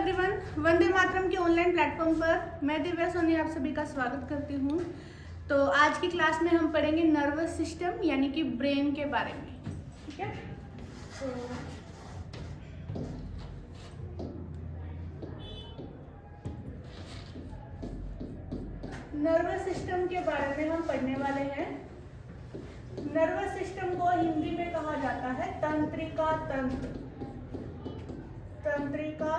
Everyone, Vande Mataram के online platform पर मैं दिव्या सोनी आप सभी का स्वागत करती हूँ। तो आज की क्लास में हम पढ़ेंगे नर्वस सिस्टम यानी कि ब्रेन के बारे में। ठीक है, तो नर्वस सिस्टम के बारे में हम पढ़ने वाले हैं। नर्वस सिस्टम को हिंदी में कहा जाता है तंत्रिका तंत्र। तंत्रिका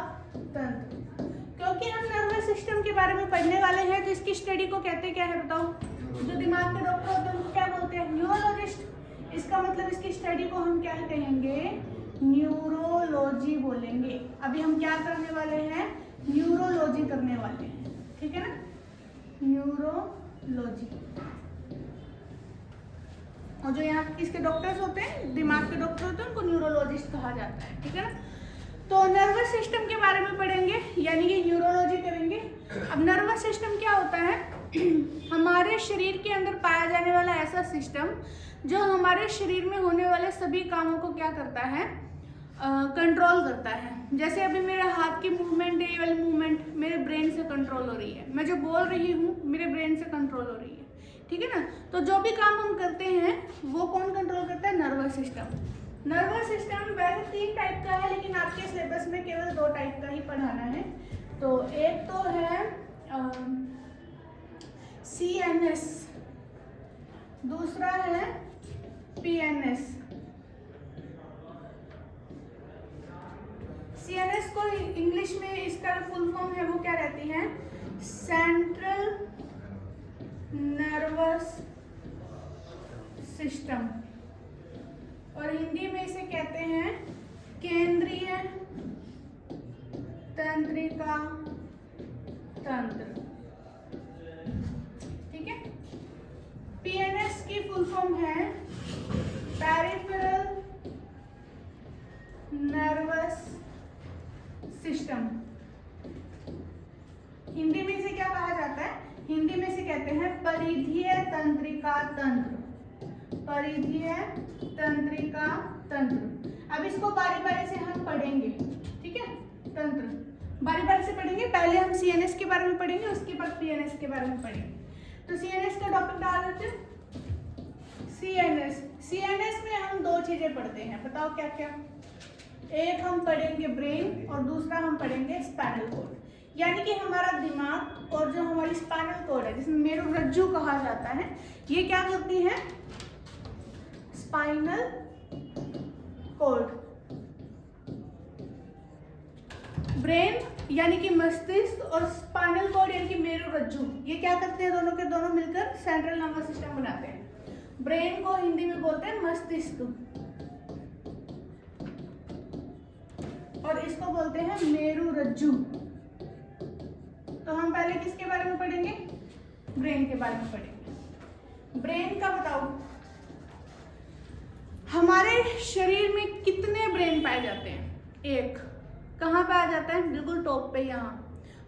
तंत्र, क्योंकि हम नर्वस सिस्टम के बारे में पढ़ने वाले हैं तो इसकी स्टडी को कहते क्या है बताओ? जो दिमाग के डॉक्टर होते हैं उनको क्या बोलते हैं? न्यूरोलॉजिस्ट। इसका मतलब इसकी स्टडी को हम क्या कहेंगे? न्यूरोलॉजी बोलेंगे। अभी हम क्या करने वाले हैं? न्यूरोलॉजी करने वाले हैं। ठीक है ना, न्यूरोलॉजी। और जो यहाँ इसके डॉक्टर्स होते हैं, दिमाग के डॉक्टर होते हैं, उनको न्यूरोलॉजिस्ट कहा जाता है। ठीक है ना, तो नर्वस सिस्टम के बारे में पढ़ेंगे यानी कि न्यूरोलॉजी करेंगे। अब नर्वस सिस्टम क्या होता है? हमारे शरीर के अंदर पाया जाने वाला ऐसा सिस्टम जो हमारे शरीर में होने वाले सभी कामों को क्या करता है? कंट्रोल करता है। जैसे अभी मेरे हाथ की मूवमेंट है, ये वाली मूवमेंट मेरे ब्रेन से कंट्रोल हो रही है। मैं जो बोल रही हूँ मेरे ब्रेन से कंट्रोल हो रही है। ठीक है ना, तो जो भी काम हम करते हैं वो कौन कंट्रोल करता है? Nervous system. नर्वस सिस्टम वैसे 3 टाइप का है, लेकिन आपके सिलेबस में केवल 2 टाइप का ही पढ़ाना है। तो एक तो है CNS, दूसरा है PNS। CNS को इंग्लिश में इसका फुल फॉर्म है वो क्या रहती है? सेंट्रल नर्वस सिस्टम, और हिंदी में इसे कहते हैं केंद्रीय तंत्रिका तंत्र। ठीक है, PNS की फुल फॉर्म है पेरिफेरल नर्वस सिस्टम। हिंदी में इसे क्या कहा जाता है? हिंदी में इसे कहते हैं परिधीय तंत्रिका तंत्र। परिधीय तंत्रिका तंत्र। अब इसको बारी बारी से हम पढ़ेंगे। ठीक है, तंत्र बारी बारी से पढ़ेंगे। पहले हम CNS के बारे में पढ़ेंगे, उसके बाद PNS के बारे में पढ़ेंगे। तो CNS का टॉपिक डाल देते हैं। CNS में हम 2 चीजें पढ़ते हैं, बताओ क्या क्या? एक हम पढ़ेंगे ब्रेन और दूसरा हम पढ़ेंगे स्पाइनल कॉर्ड। यानी कि हमारा दिमाग और जो हमारी स्पाइनल कॉर्ड है, जिसमें मेरुरज्जु कहा जाता है, ये क्या करती है? Spinal cord. ब्रेन यानी कि मस्तिष्क और स्पाइनल कॉर्ड यानी कि मेरुरज्जु, ये क्या करते हैं? दोनों के दोनों मिलकर सेंट्रल नर्वस सिस्टम बनाते हैं। ब्रेन को हिंदी में बोलते हैं मस्तिष्क और इसको बोलते हैं मेरुरज्जु। तो हम पहले किसके बारे में पढ़ेंगे? ब्रेन के बारे में पढ़ेंगे। ब्रेन का बताओ, हमारे शरीर में कितने ब्रेन पाए जाते हैं? 1। कहाँ पाया जाता है? बिल्कुल टॉप पे, यहाँ।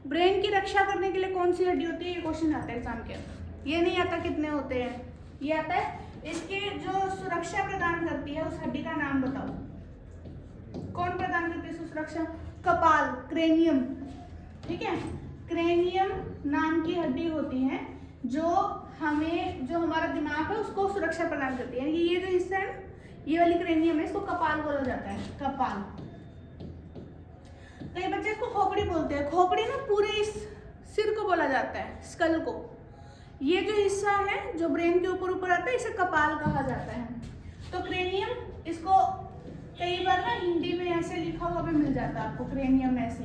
ब्रेन की रक्षा करने के लिए कौन सी हड्डी होती है? ये क्वेश्चन आता है एग्जाम के अंदर। ये नहीं आता कितने होते हैं, ये आता है इसके जो सुरक्षा प्रदान करती है उस हड्डी का नाम बताओ। कौन प्रदान करती है सुरक्षा? कपाल, क्रेनियम। ठीक है, क्रेनियम नाम की हड्डी होती है जो हमारा दिमाग है उसको सुरक्षा प्रदान करती है। ये जो हिस्सा है, ये वाली क्रेनियम है, इसको कपाल बोला जाता है। कपाल। कई बच्चे इसको खोपड़ी बोलते हैं। खोपड़ी ना पूरे इस सिर को बोला जाता है, स्कल को। ये जो हिस्सा है जो ब्रेन के ऊपर ऊपर आता है, इसे कपाल कहा जाता है। तो क्रेनियम, इसको कई बार ना हिंदी में ऐसे लिखा हुआ भी मिल जाता है आपको, क्रेनियम ऐसे।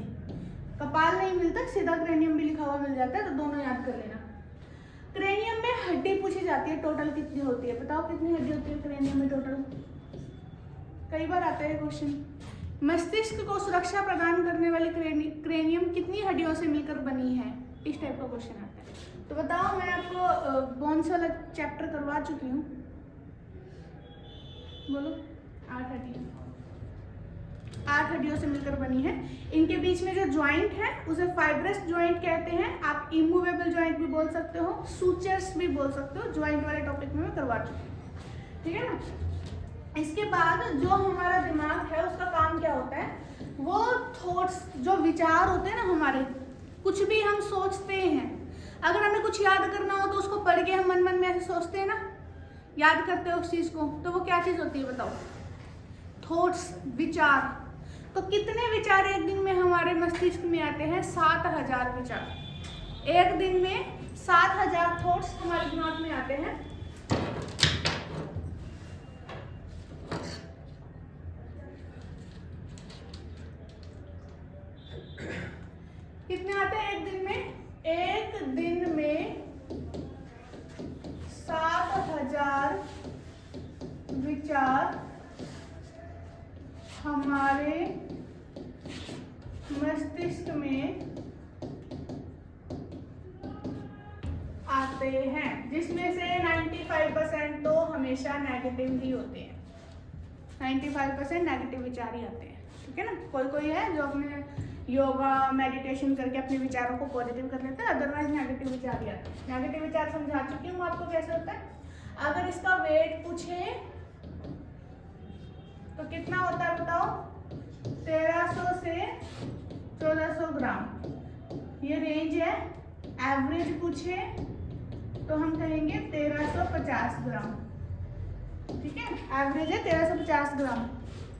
कपाल नहीं मिलता, सीधा क्रेनियम भी लिखा हुआ मिल जाता है, तो दोनों याद कर लेना। क्रेनियम में हड्डी पूछी जाती है, टोटल कितनी होती है? बताओ कितनी हड्डी होती है क्रेनियम में टोटल? कई बार आता है क्वेश्चन। मस्तिष्क को सुरक्षा प्रदान करने वाली क्रेनियम कितनी हड्डियों से मिलकर बनी है? इस टाइप का क्वेश्चन आता है। तो बताओ, मैं आपको बोन्स वाला चैप्टर करवा चुकी हूँ, बोलो। 8 हड्डियाँ, 8 हड्डियों से मिलकर बनी है। इनके बीच में जो ज्वाइंट है उसे फाइब्रस ज्वाइंट कहते हैं। आप इमूवेबल ज्वाइंट भी बोल सकते हो, सूचर्स भी बोल सकते हो। ज्वाइंट वाले टॉपिक में मैं करवा चुकी हूँ। ठीक है ना, इसके बाद जो हमारा दिमाग है उसका काम क्या होता है? वो थॉट्स जो विचार होते हैं ना हमारे, कुछ भी हम सोचते हैं, अगर हमें कुछ याद करना हो तो उसको पढ़ के हम मन मन में ऐसे सोचते हैं ना, याद करते हो उस चीज़ को, तो वो क्या चीज़ होती है बताओ? थॉट्स, विचार। तो कितने विचार एक दिन में हमारे मस्तिष्क में आते हैं? 7000 विचार। एक दिन में 7000 थॉट्स हमारे दिमाग में आते हैं। कितने आते हैं एक दिन में? एक दिन में 7000 विचार हमारे मस्तिष्क में आते हैं, जिसमें से 95% तो हमेशा नेगेटिव ही होते हैं। 95% नेगेटिव विचार ही आते हैं, ठीक है ना। कोई कोई है जो अपने योगा मेडिटेशन करके अपने विचारों को पॉजिटिव कर लेता है, अदरवाइज नेगेटिव विचार ही आते हैं। नेगेटिव विचार समझा चुकी हूँ आपको कैसे होता है। अगर इसका वेट पूछे तो कितना होता है बताओ? 1300 से 1400 ग्राम ये रेंज है। एवरेज पूछे तो हम कहेंगे 1350 ग्राम, ठीक है। एवरेज है 1350 ग्राम।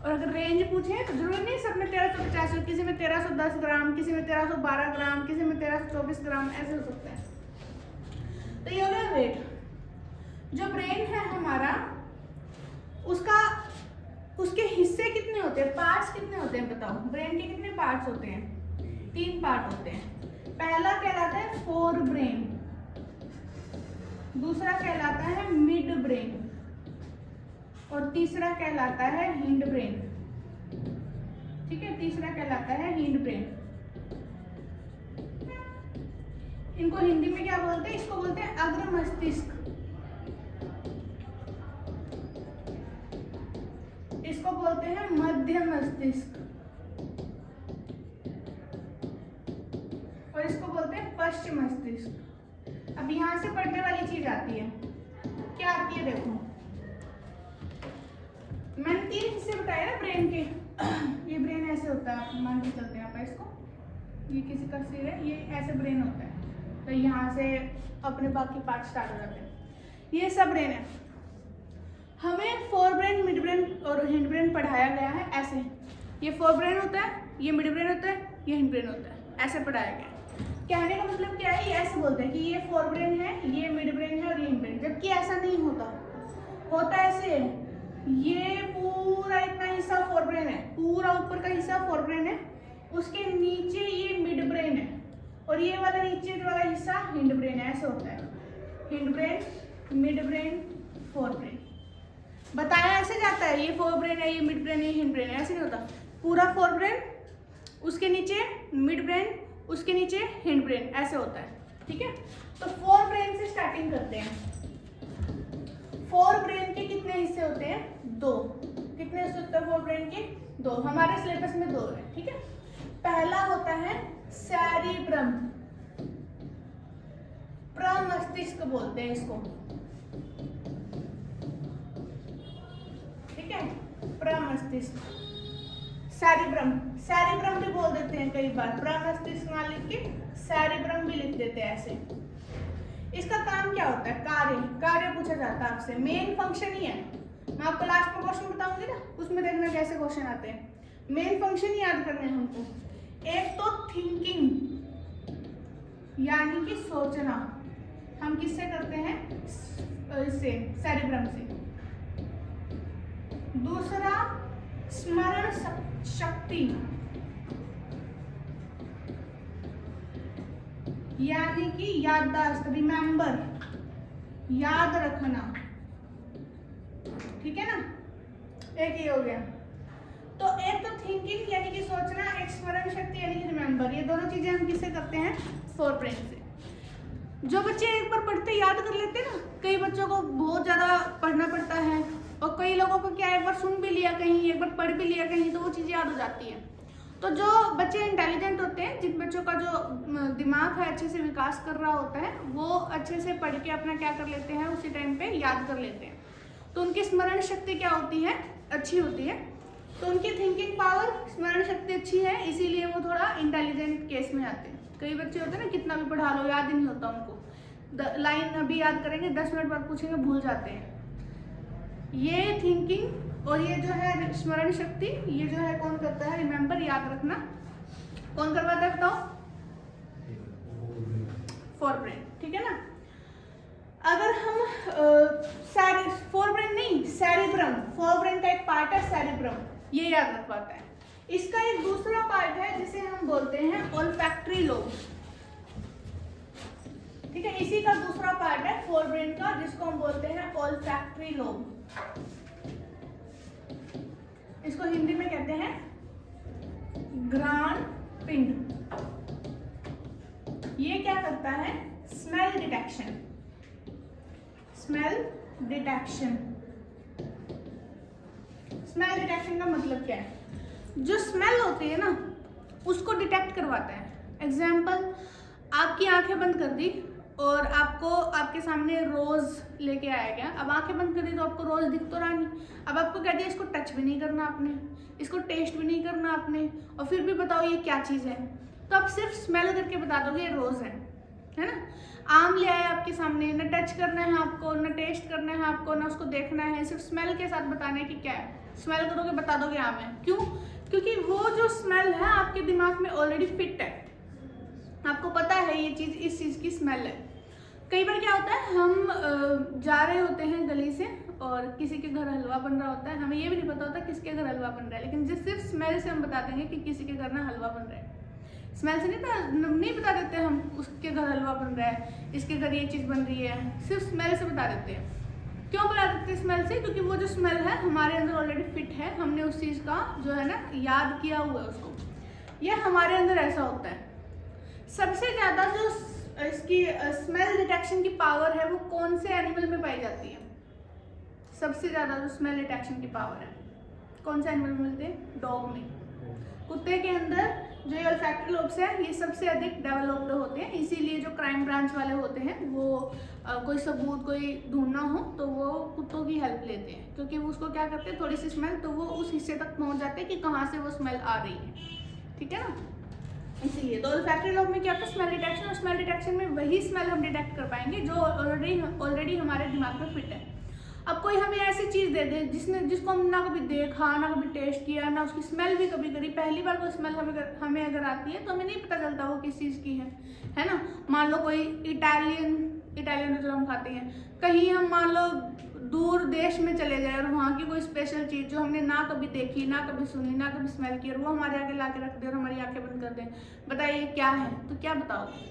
और अगर रेंज पूछे तो जरूरी नहीं सब में 1350, किसी में 1310 ग्राम, किसी में 1312 ग्राम, किसी में 1324 ग्राम, ऐसे हो सकता है। तो ये हो गया वेट। जो ब्रेन है हमारा, उसके हिस्से कितने होते हैं? पार्ट्स कितने होते हैं बताओ? ब्रेन के कितने पार्ट्स होते हैं? 3 पार्ट होते हैं। पहला कहलाता है फोर ब्रेन, दूसरा कहलाता है मिड ब्रेन, और तीसरा कहलाता है हिंड ब्रेन, ठीक है। तीसरा कहलाता है हिंड ब्रेन। इनको हिंदी में क्या बोलते हैं? इसको बोलते हैं अग्र मस्तिष्क, इसको बोलते हैं मध्य मस्तिष्क, और इसको बोलते हैं पश्चिम मस्तिष्क। अब यहां से पढ़ने वाली चीज आती है, क्या आती है? देखो, मैंने 3 हिस्से बताए ना ब्रेन के। ये ब्रेन ऐसे होता है, मान के चलते हैं आप इसको, ये किसी का सिर है, ये ऐसे ब्रेन होता है। तो यहाँ से अपने बाकी पार्ट स्टार्ट हो जाते हैं। ये सब ब्रेन है। हमें फोर ब्रेन, मिड ब्रेन और हिंड ब्रेन पढ़ाया गया है ऐसे। ये फोर ब्रेन होता है, ये मिड ब्रेन होता है, ये हिंड ब्रेन होता है, ऐसे पढ़ाया गया है। कहने का मतलब क्या है? ये ऐसे बोलते हैं कि ये फोर ब्रेन है, ये मिड ब्रेन है और ये हिंड ब्रेन, जबकि ऐसा नहीं होता। होता ऐसे, ये पूरा इतना हिस्सा फोर ब्रेन है, पूरा ऊपर का हिस्सा फोर ब्रेन है, उसके नीचे ये मिड ब्रेन है, और ये वाला नीचे वाला हिस्सा हिंड ब्रेन है। ऐसे होता है, hind brain, mid brain, fore brain. बताया ऐसे जाता है, ये फोर ब्रेन है, ये मिड ब्रेन है, ये हिंड ब्रेन है, ऐसे नहीं होता। पूरा फोर ब्रेन, उसके नीचे मिड ब्रेन, उसके नीचे हिंड ब्रेन, ऐसे होता है, ठीक है। तो फोर ब्रेन से स्टार्टिंग करते हैं। फोर ब्रेन के कितने हिस्से होते हैं? 2। कितने हिस्से होते हैं फोर ब्रेन के? 2। हमारे सिलेबस में 2 है, ठीक है। पहला होता है सेरिब्रम, प्रमस्तिष्क बोलते हैं इसको, ठीक है। प्रमस्तिष्क, सेरिब्रम, सेरिब्रम भी बोल देते हैं कई बार, प्रमस्तिष्क ना लिख के सेरिब्रम भी लिख देते हैं ऐसे। इसका काम क्या होता है? कार्य पूछा जाता है आपसे, मेन फंक्शन ही है। मैं आपको लास्ट में क्वेश्चन बताऊंगी ना, उसमें देखना कैसे क्वेश्चन आते हैं। मेन फंक्शन ही याद करने हैं हमको। एक तो थिंकिंग, यानी कि सोचना, हम किससे करते हैं? इससे, सेरिब्रम से। दूसरा स्मरण शक्ति, यानी कि याददाश्त, रिमेंबर, याद रखना, ठीक है ना। एक ये हो गया। तो एक तो थिंकिंग यानी कि सोचना, एक स्मरण शक्ति यानी कि रिमेंबर। ये दोनों चीजें हम किससे करते हैं? फोर ब्रेन से। जो बच्चे एक बार पढ़ते याद कर लेते हैं ना, कई बच्चों को बहुत ज्यादा पढ़ना पड़ता है, और कई लोगों को क्या एक बार सुन भी लिया कहीं, एक बार पढ़ भी लिया कहीं, तो वो चीजें याद हो जाती है। तो जो बच्चे इंटेलिजेंट होते हैं, जिन बच्चों का जो दिमाग है अच्छे से विकास कर रहा होता है, वो अच्छे से पढ़ के अपना क्या कर लेते हैं, उसी टाइम पे याद कर लेते हैं। तो उनकी स्मरण शक्ति क्या होती है? अच्छी होती है। तो उनकी थिंकिंग पावर, स्मरण शक्ति अच्छी है, इसीलिए वो थोड़ा इंटेलिजेंट केस में आते हैं। कई बच्चे होते हैं ना, कितना भी पढ़ा लो याद ही नहीं होता उनको, लाइन अभी याद करेंगे 10 मिनट बाद पूछेंगे भूल जाते हैं। ये थिंकिंग और ये जो है स्मरण शक्ति, ये जो है कौन करता है, रिमेंबर, याद रखना, कौन करवाता है बताओ, फोरब्रेन, ठीक है ना। अगर हम फोरब्रेन नहीं, सेरिब्रम, फोरब्रेन का एक पार्ट है सेरिब्रम, ये याद रखवाता है। इसका एक दूसरा पार्ट है जिसे हम बोलते हैं ओल्फैक्टरी लोब, ठीक है, इसी का दूसरा पार्ट है फोरब्रेन का जिसको हम बोलते हैं ओल्फैक्टरी लोब। इसको हिंदी में कहते हैं घ्राण पिंड। ये क्या करता है, smell detection, smell detection. Smell detection का मतलब क्या है, जो स्मेल होती है ना उसको डिटेक्ट करवाता है। एग्जाम्पल, आपकी आंखें बंद कर दी और आपको आपके सामने रोज लेके आया गया, अब आंखें बंद कर दी तो आपको रोज दिख तो रहा नहीं, अब आपको कह दिया इसको टच भी नहीं करना आपने, इसको टेस्ट भी नहीं करना आपने, और फिर भी बताओ ये क्या चीज़ है, तो आप सिर्फ स्मेल करके बता दोगे ये रोज है ना। आम ले आए आपके सामने, न टच करना है आपको, न टेस्ट करना है आपको, न उसको देखना है, सिर्फ स्मेल के साथ बताना है कि क्या है, स्मेल करोगे बता दोगे आम है। क्यों? क्योंकि वो जो स्मेल है आपके दिमाग में ऑलरेडी फिट है, आपको पता है ये चीज़ इस चीज़ की स्मेल है। कई बार क्या होता है, हम जा रहे होते हैं गली से और किसी के घर हलवा बन रहा होता है, हमें ये भी नहीं पता होता किसके घर हलवा बन रहा है, लेकिन जिस सिर्फ स्मेल से हम बता देंगे कि किसी के घर ना हलवा बन रहा है। स्मेल से नहीं बता देते हम उसके घर हलवा बन रहा है, इसके घर ये चीज़ बन रही है, सिर्फ स्मेल से बता देते हैं। क्यों बता देते हैं स्मेल से? क्योंकि वो जो स्मेल है हमारे अंदर ऑलरेडी फिट है, हमने उस चीज़ का जो है ना याद किया हुआ है उसको, यह हमारे अंदर ऐसा होता है। सबसे ज़्यादा जो इसकी स्मेल डिटेक्शन की पावर है वो कौन से एनिमल में पाई जाती है? सबसे ज़्यादा जो स्मेल डिटेक्शन की पावर है कौन से एनिमल में मिलते हैं? डॉग में। कुत्ते के अंदर जो ये ओल्फैक्टरी लोब्स है ये सबसे अधिक डेवलप्ड होते हैं, इसीलिए जो क्राइम ब्रांच वाले होते हैं वो कोई सबूत कोई ढूंढना हो तो वो कुत्तों की हेल्प लेते हैं, क्योंकि वो उसको क्या करते हैं, थोड़ी सी स्मेल, तो वो उस हिस्से तक पहुंच जाते हैं कि कहाँ से वो स्मेल आ रही है, ठीक है ना। इसीलिए तो ओल्फैक्टरी लोब में क्या होता है, स्मेल डिटेक्शन, और स्मेल डिटेक्शन में वही स्मेल हम डिटेक्ट कर पाएंगे जो ऑलरेडी हमारे दिमाग में फिट है। अब कोई हमें ऐसी चीज़ दे दे जिसको हम ना कभी देखा, ना कभी टेस्ट किया, ना उसकी स्मेल भी कभी करी, पहली बार वो स्मेल हमें अगर आती है तो हमें नहीं पता चलता वो किस चीज़ की है ना। मान लो कोई इटालियन जो हम खाते हैं, कहीं हम मान लो दूर देश में चले जाए और वहाँ की कोई स्पेशल चीज़ जो हमने ना कभी देखी, ना कभी सुनी, ना कभी स्मेल की, और वो हमारे आगे ला के रख दे और हमारी आंखें बंद कर दें, बताइए क्या है, तो क्या बताओगे?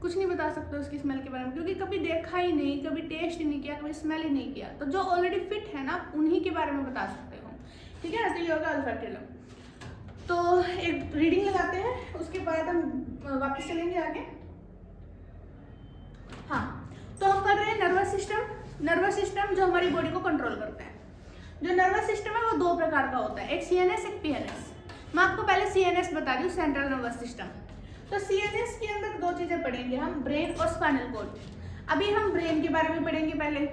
कुछ नहीं बता सकते उसकी स्मेल के बारे में, क्योंकि कभी देखा ही नहीं, कभी टेस्ट ही नहीं किया, कभी स्मेल ही नहीं किया। तो जो ऑलरेडी फिट है ना उन्हीं के बारे में बता सकते हो, ठीक है ना। तो ये होगा ओल्फैक्टरी लोब। तो एक रीडिंग लगाते हैं, उसके बाद हम वापस चलेंगे आगे। हाँ, तो हम कर रहे हैं नर्वस सिस्टम। नर्वस सिस्टम जो हमारी बॉडी को कंट्रोल करता है। जो नर्वस सिस्टम है वो दो प्रकार का होता है, एक सीएनएस, एक पीएनएस। मैं आपको पहले सीएनएस बता रही हूँ, सेंट्रल नर्वस सिस्टम। तो सीएनएस के अंदर दो चीजें पढ़ेंगे हम, ब्रेन और स्पाइनल कॉर्ड। अभी हम ब्रेन के बारे में पढ़ेंगे पहले,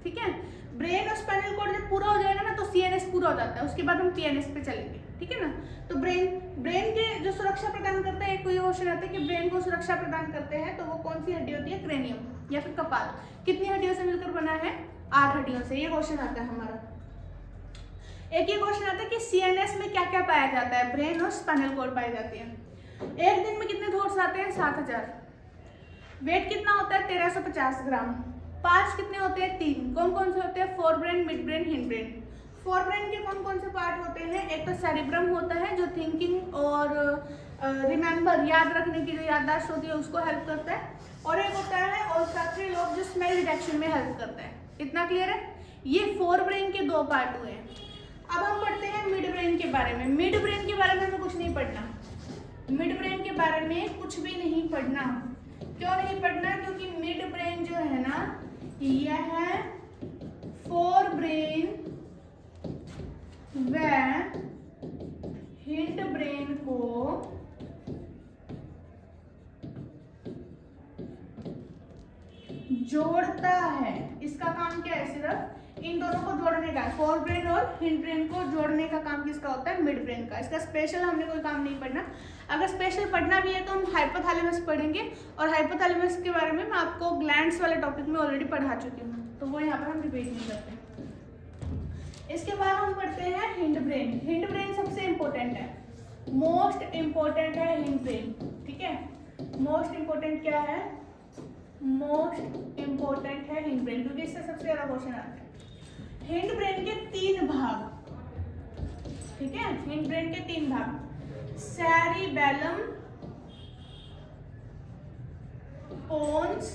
ठीक है। ब्रेन और स्पाइनल कॉर्ड जब पूरा हो जाएगा ना तो सीएनएस पूरा हो जाता है, उसके बाद हम पीएनएस पे चलेंगे, ठीक है ना। तो ब्रेन के जो सुरक्षा प्रदान करते हैं, एक कोई क्वेश्चन आता है कि ब्रेन को सुरक्षा प्रदान करते हैं तो वो कौन सी हड्डी होती है? क्रेनियम या फिर कपाल। कितनी हड्डियों से मिलकर बना है? 8 हड्डियों से। ये क्वेश्चन आता है हमारा। एक ये क्वेश्चन आता है कि सीएनएस में क्या क्या पाया जाता है? ब्रेन और स्पाइनल कॉर्ड पाए जाते हैं। एक दिन में कितने थॉट्स आते हैं? 7000। वेट कितना होता है? 1350 ग्राम। पार्ट्स कितने होते हैं? 3। कौन कौन से होते हैं? Fore brain, mid brain, hind brain. Fore brain के कौन कौन से पार्ट होते हैं? एक तो सेरिब्रम होता है जो थिंकिंग और रिमेंबर, याद रखने की जो याददाश्त होती है उसको हेल्प करता है, और एक होता है ओल्फैक्टरी लोब जो स्मेल डिटेक्शन में हेल्प करता है। इतना क्लियर है? ये फोर ब्रेन के 2 पार्ट हुए हैं। अब हम पढ़ते हैं मिड ब्रेन के बारे में। मिड ब्रेन के बारे में हमें कुछ नहीं पढ़ना, मिड ब्रेन के बारे में कुछ भी नहीं पढ़ना। क्यों नहीं पढ़ना? क्योंकि मिड ब्रेन जो है ना यह फोर ब्रेन व हिंड ब्रेन को जोड़ता है। इसका काम क्या है? सिर्फ इन दोनों को जोड़ने का, फोर ब्रेन और हिंड ब्रेन को जोड़ने का काम किसका होता है? मिड ब्रेन का। इसका स्पेशल हमने कोई काम नहीं पढ़ना। अगर स्पेशल पढ़ना भी है तो हम हाइपोथैलेमस पढ़ेंगे, और हाइपोथैलेमस के बारे में मैं आपको ग्लैंड्स वाले टॉपिक में ऑलरेडी पढ़ा चुकी हूँ, तो वो यहाँ पर हम रिपीट नहीं करते। इसके बाद हम पढ़ते हैं हिंड ब्रेन। हिंड ब्रेन सबसे इंपॉर्टेंट है, मोस्ट इंपॉर्टेंट है हिंड ब्रेन, ठीक है। मोस्ट इंपॉर्टेंट क्या है? मोस्ट इंपॉर्टेंट है हिंड ब्रेन, क्योंकि इससे सबसे ज्यादा क्वेश्चन आते हैं। हिंड ब्रेन के 3 भाग, ठीक है। हिंड ब्रेन के 3 भाग, सेरिबेलम, पोन्स,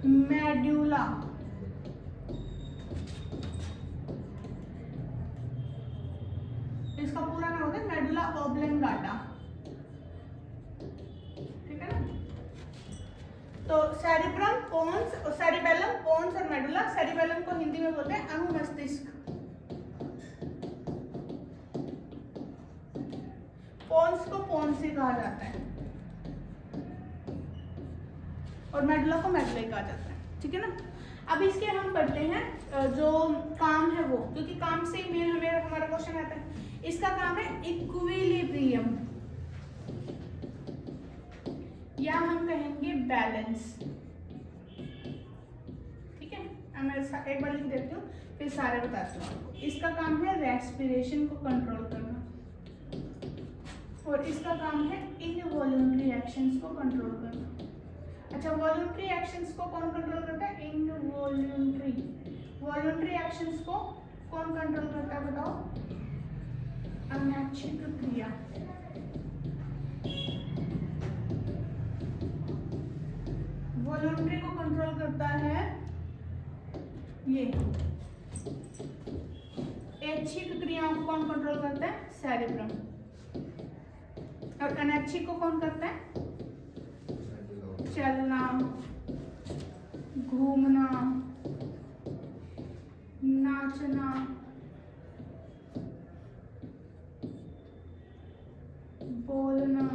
मेडुला। इसका पूरा नाम होता है मेडुला ऑब्लिंगाटा, ठीक है ना। तो सेरिब्रम, पोन्स, सेरिबेलम, पोन्स और मेडुला। सेरिबेलम को हिंदी में बोलते हैं अनुमस्तिष्क, पोन्स को पोन्सी कहा जाता है, और मेडुला को मेडुला कहा जाता है, ठीक है ना। अब इसके हम पढ़ते हैं जो काम है वो, क्योंकि काम से ही हमारा क्वेश्चन आता है। इसका काम है इक्विलिब्रियम, या हम कहेंगे बैलेंस, ठीक है। मैं एक बार लिख देती हूँ, फिर सारे बताती हूँ आपको। इसका काम है रेस्पिरेशन को कंट्रोल करना, और इसका काम है इनवॉल्यूंटरी एक्शंस को कंट्रोल करना। अच्छा, वॉल्यूंटरी एक्शंस को कौन कंट्रोल करता है? इनवॉल्यूंटरी। वॉल्यूंटरी एक्शंस को कौन कंट्रोल करता है बताओ? अनैच्छिक क्रिया। वॉल्यूंटरी को कंट्रोल करता है ये। ऐच्छिक क्रियाओं को कौन कंट्रोल करता है? सेरिब्रम। और अनैच्छिक को कौन करता है? चलना, घूमना, नाचना, बोलना,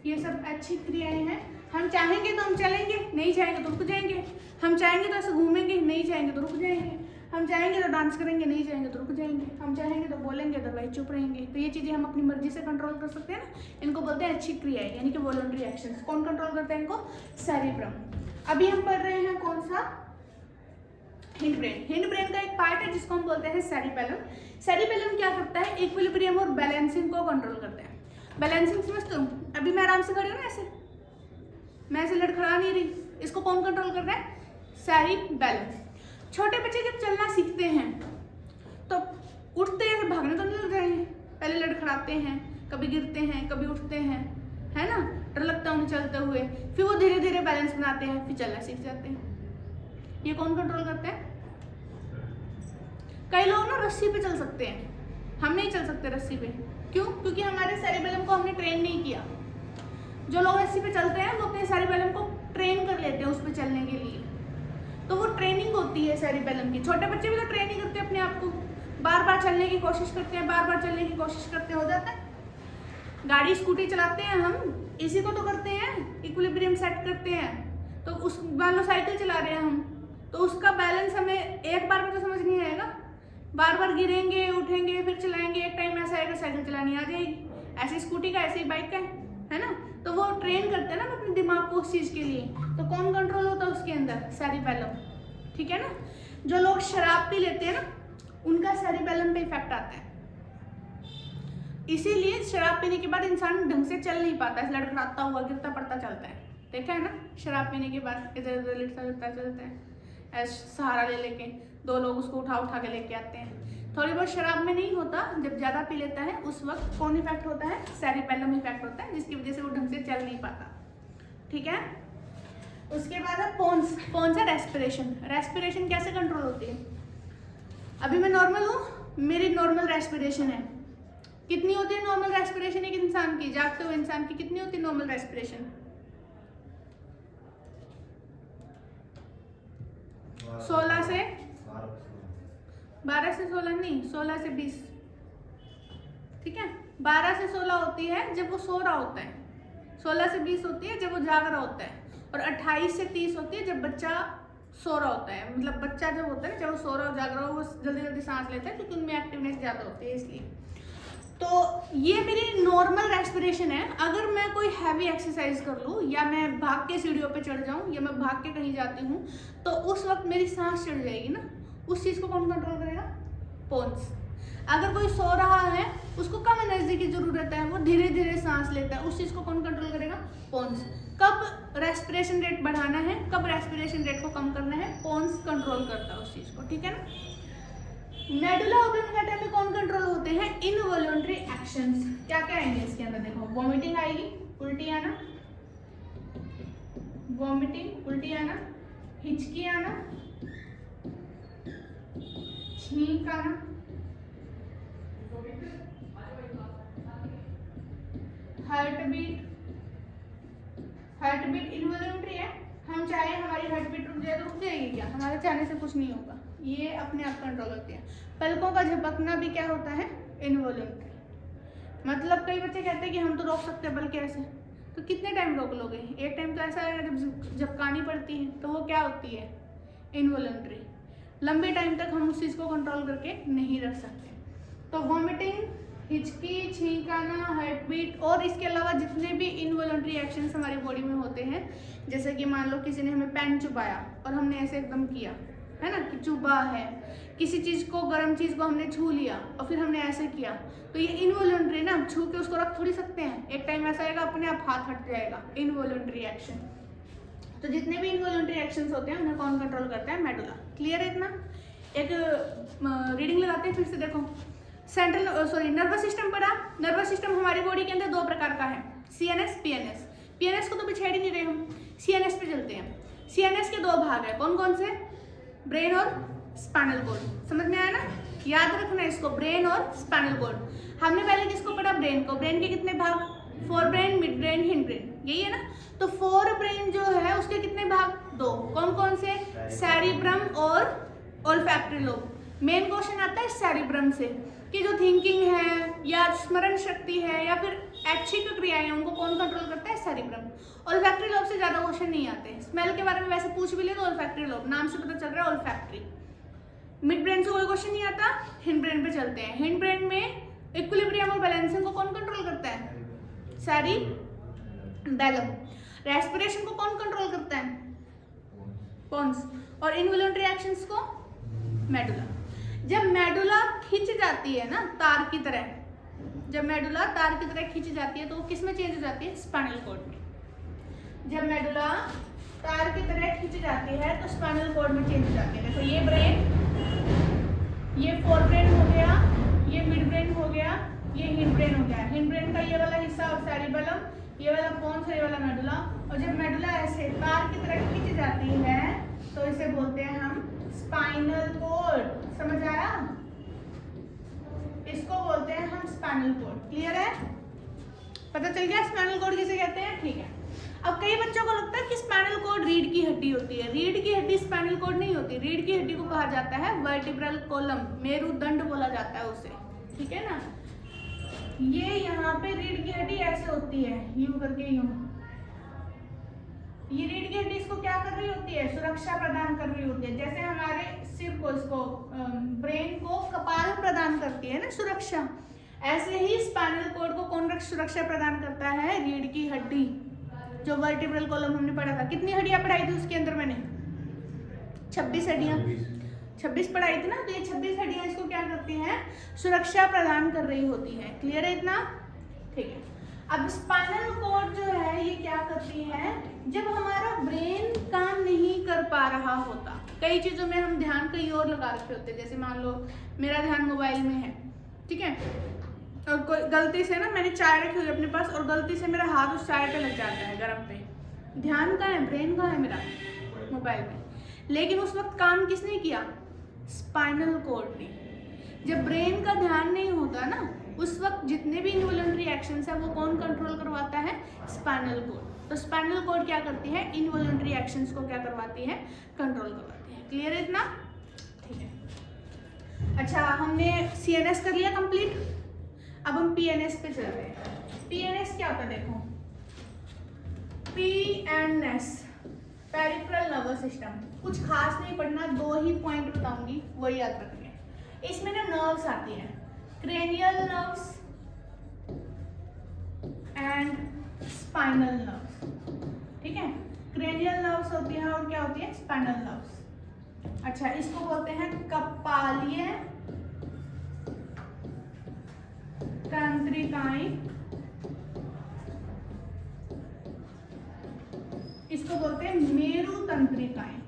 ये सब अच्छी क्रियाएं हैं। हम चाहेंगे तो हम चलेंगे, नहीं चाहेंगे तो रुक जाएंगे। हम चाहेंगे तो ऐसे घूमेंगे, नहीं चाहेंगे तो रुक जाएंगे। हम चाहेंगे तो डांस करेंगे, नहीं चाहेंगे तो रुक जाएंगे। हम चाहेंगे तो बोलेंगे, तो भाई चुप रहेंगे। तो ये चीज़ें हम अपनी मर्जी से कंट्रोल कर सकते हैं ना, इनको बोलते हैं अच्छी क्रियाएं, यानी कि वॉलंटरी एक्शंस। कौन कंट्रोल करते हैं इनको? सेरिब्रम। अभी हम पढ़ रहे हैं कौन सा? Hind brain. हिंड ब्रेन का एक पार्ट है जिसको हम बोलते हैं सेरिबेलम। सेरिबेलम क्या करता है? इक्विलिब्रियम और बैलेंसिंग को कंट्रोल करता है। बैलेंसिंग समझते हो? अभी मैं आराम से खड़ी हूँ ना, ऐसे मैं ऐसे लड़खड़ा नहीं रही, इसको कौन कंट्रोल कर रहा है? सेरिबेलम। छोटे बच्चे जब चलना सीखते हैं तो उठते हैं, भागने तो नहीं लग जाएंगे, पहले लड़खड़ाते हैं, कभी गिरते हैं, कभी उठते हैं, है ना, डर लगता है उन्हें चलते हुए। फिर वो धीरे धीरे बैलेंस बनाते हैं, फिर चलना सीख जाते हैं। ये कौन कंट्रोल करते हैं? कई लोग ना रस्सी पे चल सकते हैं, हम नहीं चल सकते रस्सी पे। क्यों? क्योंकि हमारे सेरिबेलम को हमने ट्रेन नहीं किया। जो लोग रस्सी पे चलते हैं वो अपने सेरिबेलम को ट्रेन कर लेते हैं उस पर चलने के लिए, तो वो ट्रेनिंग होती है सेरिबेलम की। छोटे बच्चे भी तो ट्रेन ही करते हैं अपने आप को, बार बार चलने की कोशिश करते हैं, बार बार चलने की कोशिश करते हैं, हो जाता है। गाड़ी स्कूटी चलाते हैं हम, इसी को तो करते हैं, इक्विलिब्रियम सेट करते हैं। तो उस मान लो साइकिल चला रहे हैं हम, तो उसका बैलेंस हमें एक बार में तो समझ नहीं आएगा, बार बार गिरेंगे, उठेंगे, फिर चलाएंगे, एक टाइम ऐसा आएगा साइकिल चलानी आ जाएगी। ऐसे स्कूटी का, ऐसे ही बाइक का है ना। तो वो ट्रेन करते हैं ना अपने दिमाग को उस चीज़ के लिए। तो कौन कंट्रोल होता है उसके अंदर? सेरिबेलम, ठीक है ना। जो लोग शराब पी लेते हैं ना, उनका सेरिबेलम पे इफेक्ट आता है, इसीलिए शराब पीने के बाद इंसान ढंग से चल नहीं पाता है, लड़खड़ाता हुआ, गिरता पड़ता चलता है। देखा है ना, शराब पीने के बाद इधर उधर लिटता लिटता चलता है, ऐसे सहारा ले लेके, 2 लोग उसको उठा उठा के लेके आते हैं। थोड़ी बहुत शराब में नहीं होता, जब ज़्यादा पी लेता है उस वक्त कौन इफेक्ट होता है? सेरिबेलम इफेक्ट होता है, जिसकी वजह से वो ढंग से चल नहीं पाता, ठीक है। उसके बाद है पोन्स। पोन्स है रेस्पिरेशन। रेस्पिरेशन कैसे कंट्रोल होती है? अभी मैं नॉर्मल हूँ, मेरी नॉर्मल रेस्पिरेशन है। कितनी होती है नॉर्मल रेस्पिरेशन एक इंसान की? जागते हुए इंसान की कितनी होती है नॉर्मल रेस्पिरेशन? 16 से 12 से 16 नहीं, 16 से 20, ठीक है। 12 से 16 होती है जब वो सो रहा होता है, 16 से 20 होती है जब वो जाग रहा होता है, और 28 से 30 होती है जब बच्चा सो रहा होता है, मतलब बच्चा जब होता है ना, जब वो सो रहा हो जाग रहा हो, वो जल्दी जल्दी सांस लेता है क्योंकि उनमें एक्टिवनेस ज़्यादा होती है इसलिए। तो ये मेरी नॉर्मल रेस्पिरेशन है। अगर मैं कोई हैवी एक्सरसाइज कर लूँ या मैं भाग के सीढ़ियों पे चढ़ जाऊँ या मैं भाग के कहीं जाती हूँ तो उस वक्त मेरी सांस चढ़ जाएगी ना, उस चीज़ को कौन कंट्रोल करेगा? पोन्स। अगर कोई सो रहा है, उसको कम एनर्जी की जरूरत है, वो धीरे धीरे सांस लेता है, उस चीज़ को कौन कंट्रोल करेगा? पोन्स। कब रेस्पिरेशन रेट बढ़ाना है, कब रेस्पिरेशन रेट को कम करना है, पोन्स कंट्रोल करता है उस चीज़ को, ठीक है ना। मेडुला ऑब्लिंगेटा में कौन कंट्रोल होते हैं? Involuntary actions. क्या क्या आएंगे इसके अंदर? देखो, वॉमिटिंग आएगी, उल्टी आना, वॉमिटिंग उल्टी आना, हिचकी आना, छींक आना, हार्ट बीट इनवॉल्यूंटरी है। हम चाहे हमारी हार्ट बीट रुक जाए तो रुक जाएगी क्या? हमारे चाहने से कुछ नहीं होगा, ये अपने आप कंट्रोल होती है। पलकों का झपकना भी क्या होता है? इनवॉल्यूंटरी। मतलब कई बच्चे कहते हैं कि हम तो रोक सकते हैं, बल्कि ऐसे तो कितने टाइम रोक लोगे? एक टाइम तो ऐसा आएगा जब झपकानी पड़ती है, तो वो क्या होती है? इनवॉल्यूंटरी। लंबे टाइम तक हम उस चीज़ को कंट्रोल करके नहीं रख सकते। तो वॉमिटिंग, हिचकी, छींक आना, हार्ट बीट और इसके अलावा जितने भी इनवॉलंटरी एक्शंस हमारी बॉडी में होते हैं, जैसे कि मान लो किसी ने हमें पेन चुबाया और हमने ऐसे एकदम किया है ना कि चुबा है, किसी चीज़ को, गर्म चीज़ को हमने छू लिया और फिर हमने ऐसे किया, तो ये इनवॉलंटरी ना, हम छू के उसको रख थोड़ी सकते हैं। एक टाइम ऐसा आएगा अपने आप हाथ हट जाएगा, इनवॉलंटरी एक्शन। तो जितने भी इनवॉलंटरी एक्शंस होते हैं उन्हें कौन कंट्रोल करता है? मेडुला। क्लियर है इतना? एक रीडिंग लगाते हैं फिर से, देखो। नर्वस सिस्टम पढ़ा। नर्वस सिस्टम हमारी बॉडी के अंदर दो प्रकार का है, सीएनएस, पीएनएस। पीएनएस को तो छेड़ ही नहीं रहे हम, सीएनएस पे चलते हैं। सीएनएस के दो भाग है, कौन कौन से? ब्रेन और स्पाइनल कॉर्ड। समझ में आया ना? याद रखना इसको, ब्रेन और स्पाइनल कॉर्ड। हमने पहले किसको पढ़ा? ब्रेन को। ब्रेन के कितने भाग? Fore brain, mid brain, hind brain, यही है ना। तो फोर ब्रेन जो है उसके कितने भाग? दो। कौन कौन से? सेरिब्रम और ओल्फैक्टरी लोब। मेन क्वेश्चन आता है सेरिब्रम से कि जो थिंकिंग है या स्मरण शक्ति है या फिर ऐच्छिक क्रियाएं हैं, उनको कौन कंट्रोल करता है? सेरिब्रम। ओल्फैक्टरी लोब से ज्यादा क्वेश्चन नहीं आते। स्मेल के बारे में वैसे पूछ भी ले तो ओल्फैक्टरी लोब, नाम से पता चल रहा है ओल्फैक्टरी। मिड ब्रेन से कोई क्वेश्चन नहीं आता, हिंड ब्रेन पे चलते हैं। हिंड ब्रेन में इक्विलिब्रियम और बैलेंसिंग को कौन कंट्रोल करता है? सेरिबैलम। रेस्पिरेशन को कौन कंट्रोल करता है? पोन्स। और इनवॉलंटरी एक्शंस को? मेडुला। जब मेडुला खिंच जाती है ना तार की तरह, जब मेडुला तार की तरह खिंच जाती है तो वो किस में चेंज हो जाती है? स्पाइनल कॉर्ड में। जब मेडुला तार की तरह खिंच जाती है तो स्पाइनल कॉर्ड में चेंज हो जाती है। देखो, ये ब्रेन, ये फोर ब्रेन हो गया, ये मिड ब्रेन हो गया, ये हिंड ब्रेन हो गया। हिंड ब्रेन का ये वाला हिस्सा और सेरिबेलम, ये वाला पोन्स, ये वाला मेडुला। और जब मेडुला ऐसे तार की तरह खिंच जाती है तो इसे बोलते हैं हम स्पाइनल कॉर्ड। समझ आया? इसको बोलते हैं हम स्पाइनल कॉर्ड। क्लियर है? पता चल गया स्पाइनल कॉर्ड किसे कहते हैं? ठीक है। अब कई बच्चों को लगता है कि स्पाइनल कॉर्ड रीढ़ की हड्डी होती है। रीढ़ की हड्डी स्पाइनल कॉर्ड नहीं होती। रीढ़ की हड्डी को कहा जाता है वर्टिब्रल कॉलम, मेरुदंड बोला जाता है उसे, ठीक है ना। ये यहाँ पे रीढ़ की हड्डी ऐसे होती है, यूं करके, यूं। ये रीढ़ की हड्डी इसको क्या कर रही होती है? सुरक्षा प्रदान कर रही होती है। जैसे हमारे सिर को, इसको ब्रेन को कपाल प्रदान करती है ना सुरक्षा, ऐसे ही स्पाइनल कॉर्ड को कौन सुरक्षा प्रदान करता है? रीढ़ की हड्डी। जो वर्टिब्रल कॉलम हमने पढ़ा था, कितनी हड्डियां पढ़ाई थी उसके अंदर मैंने? 26 हड्डियां, 26 पढ़ाई थी ना। तो ये 26 हड्डियां इसको क्या करती हैं? सुरक्षा प्रदान कर रही होती है। क्लियर है इतना? ठीक है। अब स्पाइनल कॉर्ड जो है ये क्या करती है? जब हमारा ब्रेन काम नहीं कर पा रहा होता, कई चीजों में हम ध्यान कहीं और लगा रखे होते हैं, जैसे मान लो मेरा ध्यान मोबाइल में है, ठीक है, और कोई गलती से ना मैंने चाय रखी हुई अपने पास और गलती से मेरा हाथ उस चाय पे लग जाता है, गरम पे। ध्यान कहाँ है? ब्रेन कहाँ है मेरा? मोबाइल में। लेकिन उस वक्त काम किसने किया? स्पाइनल कॉर्ड ने। जब ब्रेन का ध्यान नहीं होता ना, उस वक्त जितने भी इनवॉलंटरी एक्शंस है वो कौन कंट्रोल करवाता है? Spinal cord. तो स्पाइनल कॉर्ड क्या करती है? इनवॉलंटरी एक्शंस को क्या करवाती है? कंट्रोल करवाती है। क्लियर है इतना? ठीक है। अच्छा, हमने सीएनएस कर लिया कंप्लीट। अब हम पीएनएस पे चल रहे हैं। पीएनएस क्या होता है? देखो, पीएनएस पेरिफेरल नर्वस सिस्टम, कुछ खास नहीं पढ़ना, 2 ही पॉइंट बताऊंगी वही याद रखिए। इसमें ना नर्व्स आती हैं, cranial nerves and spinal nerves, ठीक है। क्रेनियल नर्व्स होती हैं और क्या होती है, स्पाइनल नर्व्स। अच्छा, इसको बोलते हैं कपालीय तंत्रिकाएं, इसको बोलते हैं मेरु तंत्रिकाएं,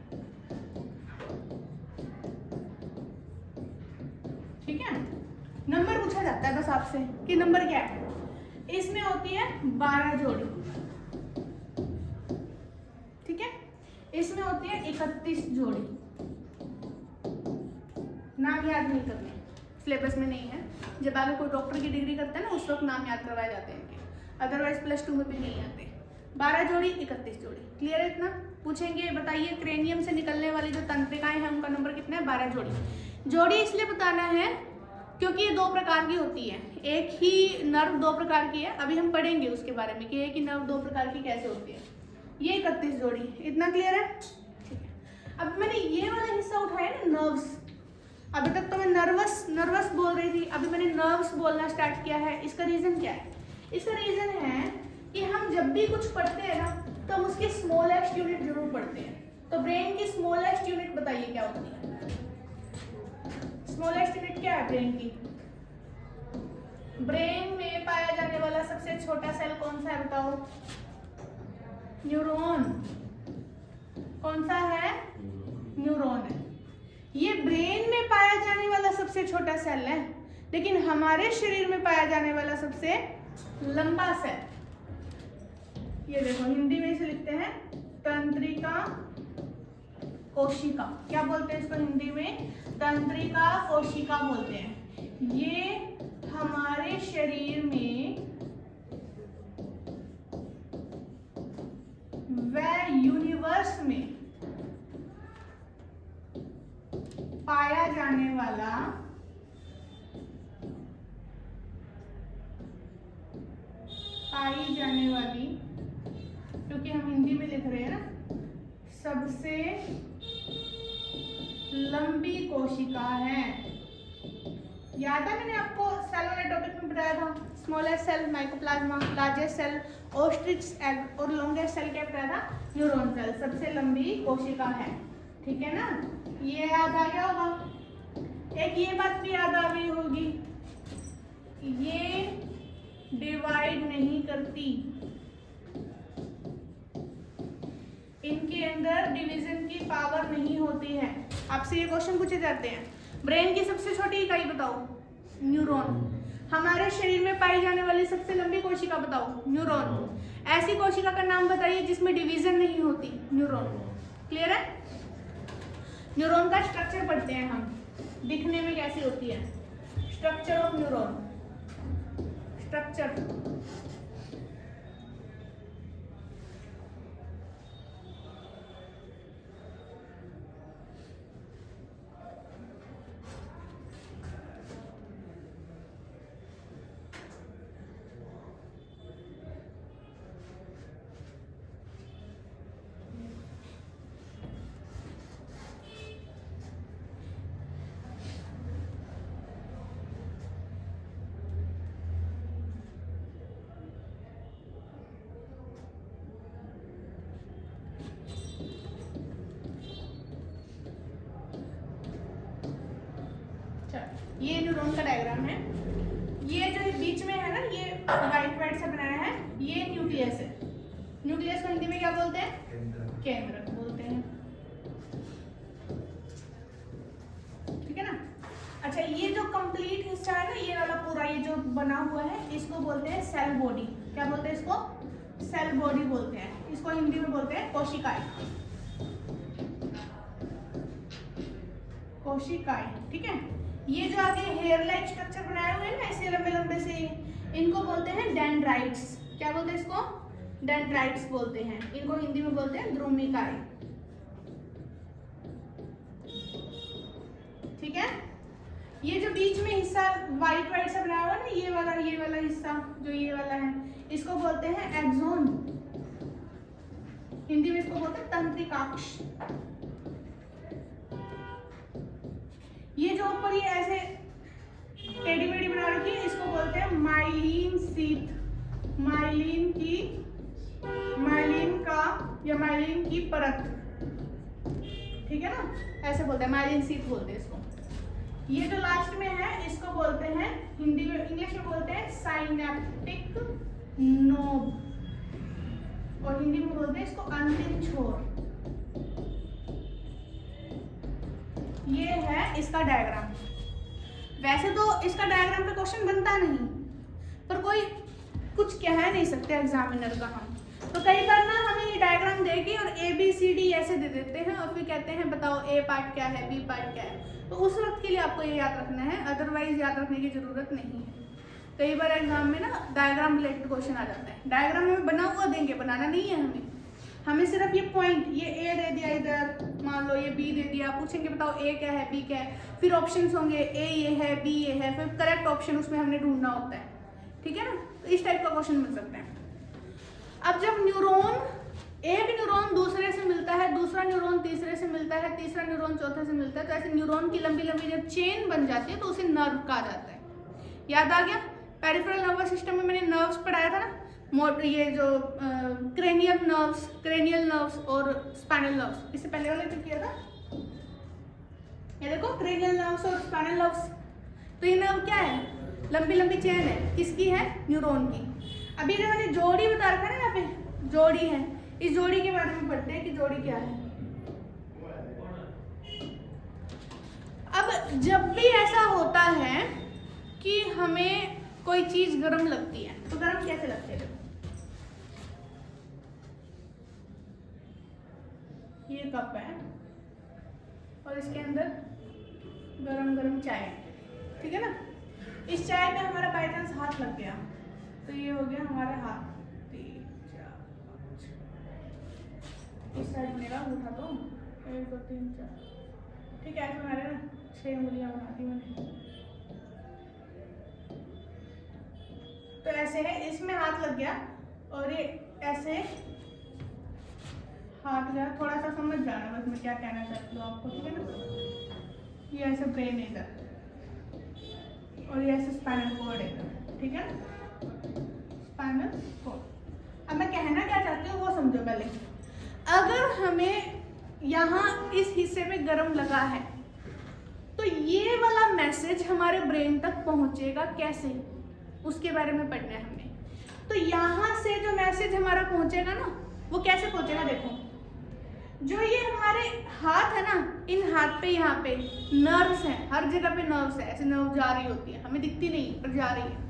ठीक है। नंबर पूछा जाता है बस आपसे कि नंबर क्या है। इसमें होती है 12 जोड़ी, ठीक है। इसमें होती है 31 जोड़ी। नाम याद नहीं करने, सिलेबस में नहीं है। जब आगे कोई डॉक्टर की डिग्री करता है ना, उस वक्त नाम याद करवाए जाते हैं इनके, अदरवाइज प्लस 2 में भी नहीं आते। 12 जोड़ी 31 जोड़ी, क्लियर है इतना। पूछेंगे बताइए क्रेनियम से निकलने वाली जो तंत्रिकाएं हैं उनका नंबर कितना है, 12 जोड़ी। जोड़ी इसलिए बताना है क्योंकि ये 2 प्रकार की होती है, एक ही नर्व 2 प्रकार की है। अभी हम पढ़ेंगे उसके बारे में कि एक ही नर्व 2 प्रकार की कैसे होती है। ये 31 जोड़ी, इतना क्लियर है, ठीक है। अब मैंने ये वाला हिस्सा उठाया ना, नर्व्स। अभी तक तो मैं नर्वस बोल रही थी, अभी मैंने नर्व्स बोलना स्टार्ट किया है। इसका रीजन क्या है, इसका रीजन है कि हम जब भी कुछ पढ़ते हैं ना, तो हम उसकी स्मॉलेस्ट यूनिट जरूर पढ़ते हैं। तो ब्रेन की स्मॉलेस्ट यूनिट बताइए क्या होती है। स्मॉलेस्ट यूनिट क्या है ब्रेन की? ब्रेन में पाया जाने वाला सबसे छोटा सेल कौन सा है बताओ? न्यूरॉन। कौन सा है? न्यूरॉन है। ये ब्रेन में पाया जाने वाला सबसे छोटा सेल है, लेकिन हमारे शरीर में पाया जाने वाला सबसे लंबा सेल, ये देखो हिंदी में इसे लिखते हैं तंत्रिका कोशिका। क्या बोलते हैं इसको हिंदी में? तंत्रिका कोशिका बोलते हैं। ये हमारे शरीर में व यूनिवर्स में पाया जाने वाला पाई जाने वाली, क्योंकि हम हिंदी में लिख रहे हैं ना, सबसे लंबी कोशिका है। याद है मैंने आपको सेल वाले टॉपिक में बताया था, smallest cell mycoplasma, largest cell ostrich egg और लॉन्गेस्ट सेल क्या बताया था? Neuron cell. सबसे लंबी कोशिका है, ठीक है ना। ये याद आ गया होगा। एक ये बात भी याद आ गई होगी, ये डिवाइड नहीं करती, इनके अंदर डिवीजन की पावर नहीं होती है। आपसे ये क्वेश्चन पूछे जाते हैं, ब्रेन की सबसे छोटी इकाई बताओ, न्यूरॉन। हमारे शरीर में पाई जाने वाली सबसे लंबी कोशिका बताओ, न्यूरॉन। ऐसी कोशिका का नाम बताइए जिसमें डिवीजन नहीं होती, न्यूरॉन। क्लियर है? न्यूरॉन का स्ट्रक्चर पढ़ते हैं हम, दिखने में कैसी होती है, स्ट्रक्चर ऑफ न्यूरॉन। स्ट्रक्चर ये न्यूरॉन का डायग्राम है। ये जो बीच में है ना, ये वाइट से बनाया है, ये न्यूक्लियस है। न्यूक्लियस को हिंदी में क्या बोलते हैं? केंद्रक बोलते हैं, ठीक है ना। अच्छा, ये जो कंप्लीट हिस्सा है ना, ये वाला पूरा ये जो बना हुआ है, इसको बोलते हैं सेल बॉडी। क्या बोलते हैं इसको? सेल बॉडी बोलते हैं। इसको हिंदी में बोलते हैं कोशिकाएं। कोशिकाएं, ठीक है। ये जो आगे हेयर लाइक स्ट्रक्चर बनाए हुए हैं ना, ऐसे लंबे लंबे से, इनको बोलते हैं डेंड्राइट्स। क्या बोलते हैं इसको? डेंड्राइट्स बोलते हैं। इनको हिंदी में बोलते हैं द्रुमिकाएं, ठीक है। ये जो बीच में हिस्सा वाइट सा बनाया हुआ है ना, ये वाला हिस्सा जो ये वाला है, इसको बोलते हैं एक्सोन। हिंदी में इसको बोलते हैं तंत्रिकाक्ष। ये जो ऊपर ये ऐसे टेढ़ी मेढ़ी बना रखी है इसको बोलते हैं माइलिन शीथ। माइलिन की परत, ठीक है ना, ऐसे बोलते हैं, माइलिन शीथ बोलते हैं इसको। ये जो लास्ट में है इसको बोलते हैं, हिंदी में इंग्लिश में बोलते हैं साइनेप्टिक नोब, और हिंदी में बोलते हैं इसको अंतिम छोर। ये है इसका डायग्राम। वैसे तो इसका डायग्राम पे क्वेश्चन बनता नहीं, पर कोई कुछ कह नहीं सकते एग्जामिनर का हम, तो कई बार ना हमें ये डायग्राम देके और ABCD ऐसे दे देते हैं और फिर कहते हैं बताओ A पार्ट क्या है, B पार्ट क्या है। तो उस वक्त के लिए आपको ये याद रखना है, अदरवाइज याद रखने की जरूरत नहीं है। कई बार एग्जाम में ना डायग्राम रिलेटेड क्वेश्चन आ जाता है। डायग्राम हमें बना हुआ देंगे, बनाना नहीं है हमें सिर्फ ये पॉइंट, ये A दे दिया इधर, मान लो ये B दे दिया, पूछेंगे बताओ A क्या है, B क्या है, फिर ऑप्शंस होंगे A ये है, B ये है, फिर करेक्ट ऑप्शन उसमें हमने ढूंढना होता है, ठीक है ना। तो इस टाइप का क्वेश्चन मिल सकता है। अब जब न्यूरॉन, एक न्यूरॉन दूसरे से मिलता है, दूसरा न्यूरॉन तीसरे से मिलता है, तीसरा न्यूरॉन चौथे से मिलता है, तो ऐसे न्यूरॉन की लंबी लंबी जब चेन बन जाती है तो उसे नर्व कहा जाता है। याद आ गया, पेरिफेरल नर्वस सिस्टम में मैंने नर्व्स पढ़ाया था ना, ये जो क्रेनियल नर्व्स और स्पाइनल नर्व्स, इससे पहले वाले जो किया था, ये देखो क्रेनियल नर्व्स और स्पाइनल नर्व्स। तो ये नर्व क्या है, लंबी लंबी चेन है, किसकी है, न्यूरॉन की। अभी जो मैंने जोड़ी बता रखा है ना, यहाँ पे जोड़ी है, इस जोड़ी के बारे में पढ़ते हैं कि जोड़ी क्या है। अब जब भी ऐसा होता है कि हमें कोई चीज गर्म लगती है, तो गर्म कैसे लगती है, ये कप है और इसके अंदर गरम गरम चाय है, ठीक है ना। इस चाय में हमारा बाई चांस हाथ लग गया, तो ये हो गया हमारे हाथ, 3 4 5, इस साइड मेरा उठा तो 1 2 3 4, ठीक है, ऐसे हमारे ना 6 उंगलियां बना दी मैंने। तो ऐसे है, इसमें हाथ लग गया और ये ऐसे हाथ गया, थोड़ा सा समझ जाना बस मैं क्या कहना चाहती हूँ आपको, ठीक है ना। ये ऐसे ब्रेन इधर और ये ऐसे स्पाइनल कॉर्ड इधर, ठीक है ना, स्पाइनल कॉर्ड। अब मैं कहना क्या चाहती हूँ वो समझो पहले। अगर हमें यहाँ इस हिस्से में गर्म लगा है तो ये वाला मैसेज हमारे ब्रेन तक पहुँचेगा कैसे, उसके बारे में पढ़ना है हमें। तो यहाँ से जो मैसेज हमारा पहुँचेगा ना, वो कैसे पहुँचेगा, देखो जो ये हमारे हाथ है ना, इन हाथ पे यहाँ पे नर्व्स हैं, हर जगह पे नर्व्स है, ऐसे नर्व जा रही होती है, हमें दिखती नहीं पर जा रही है।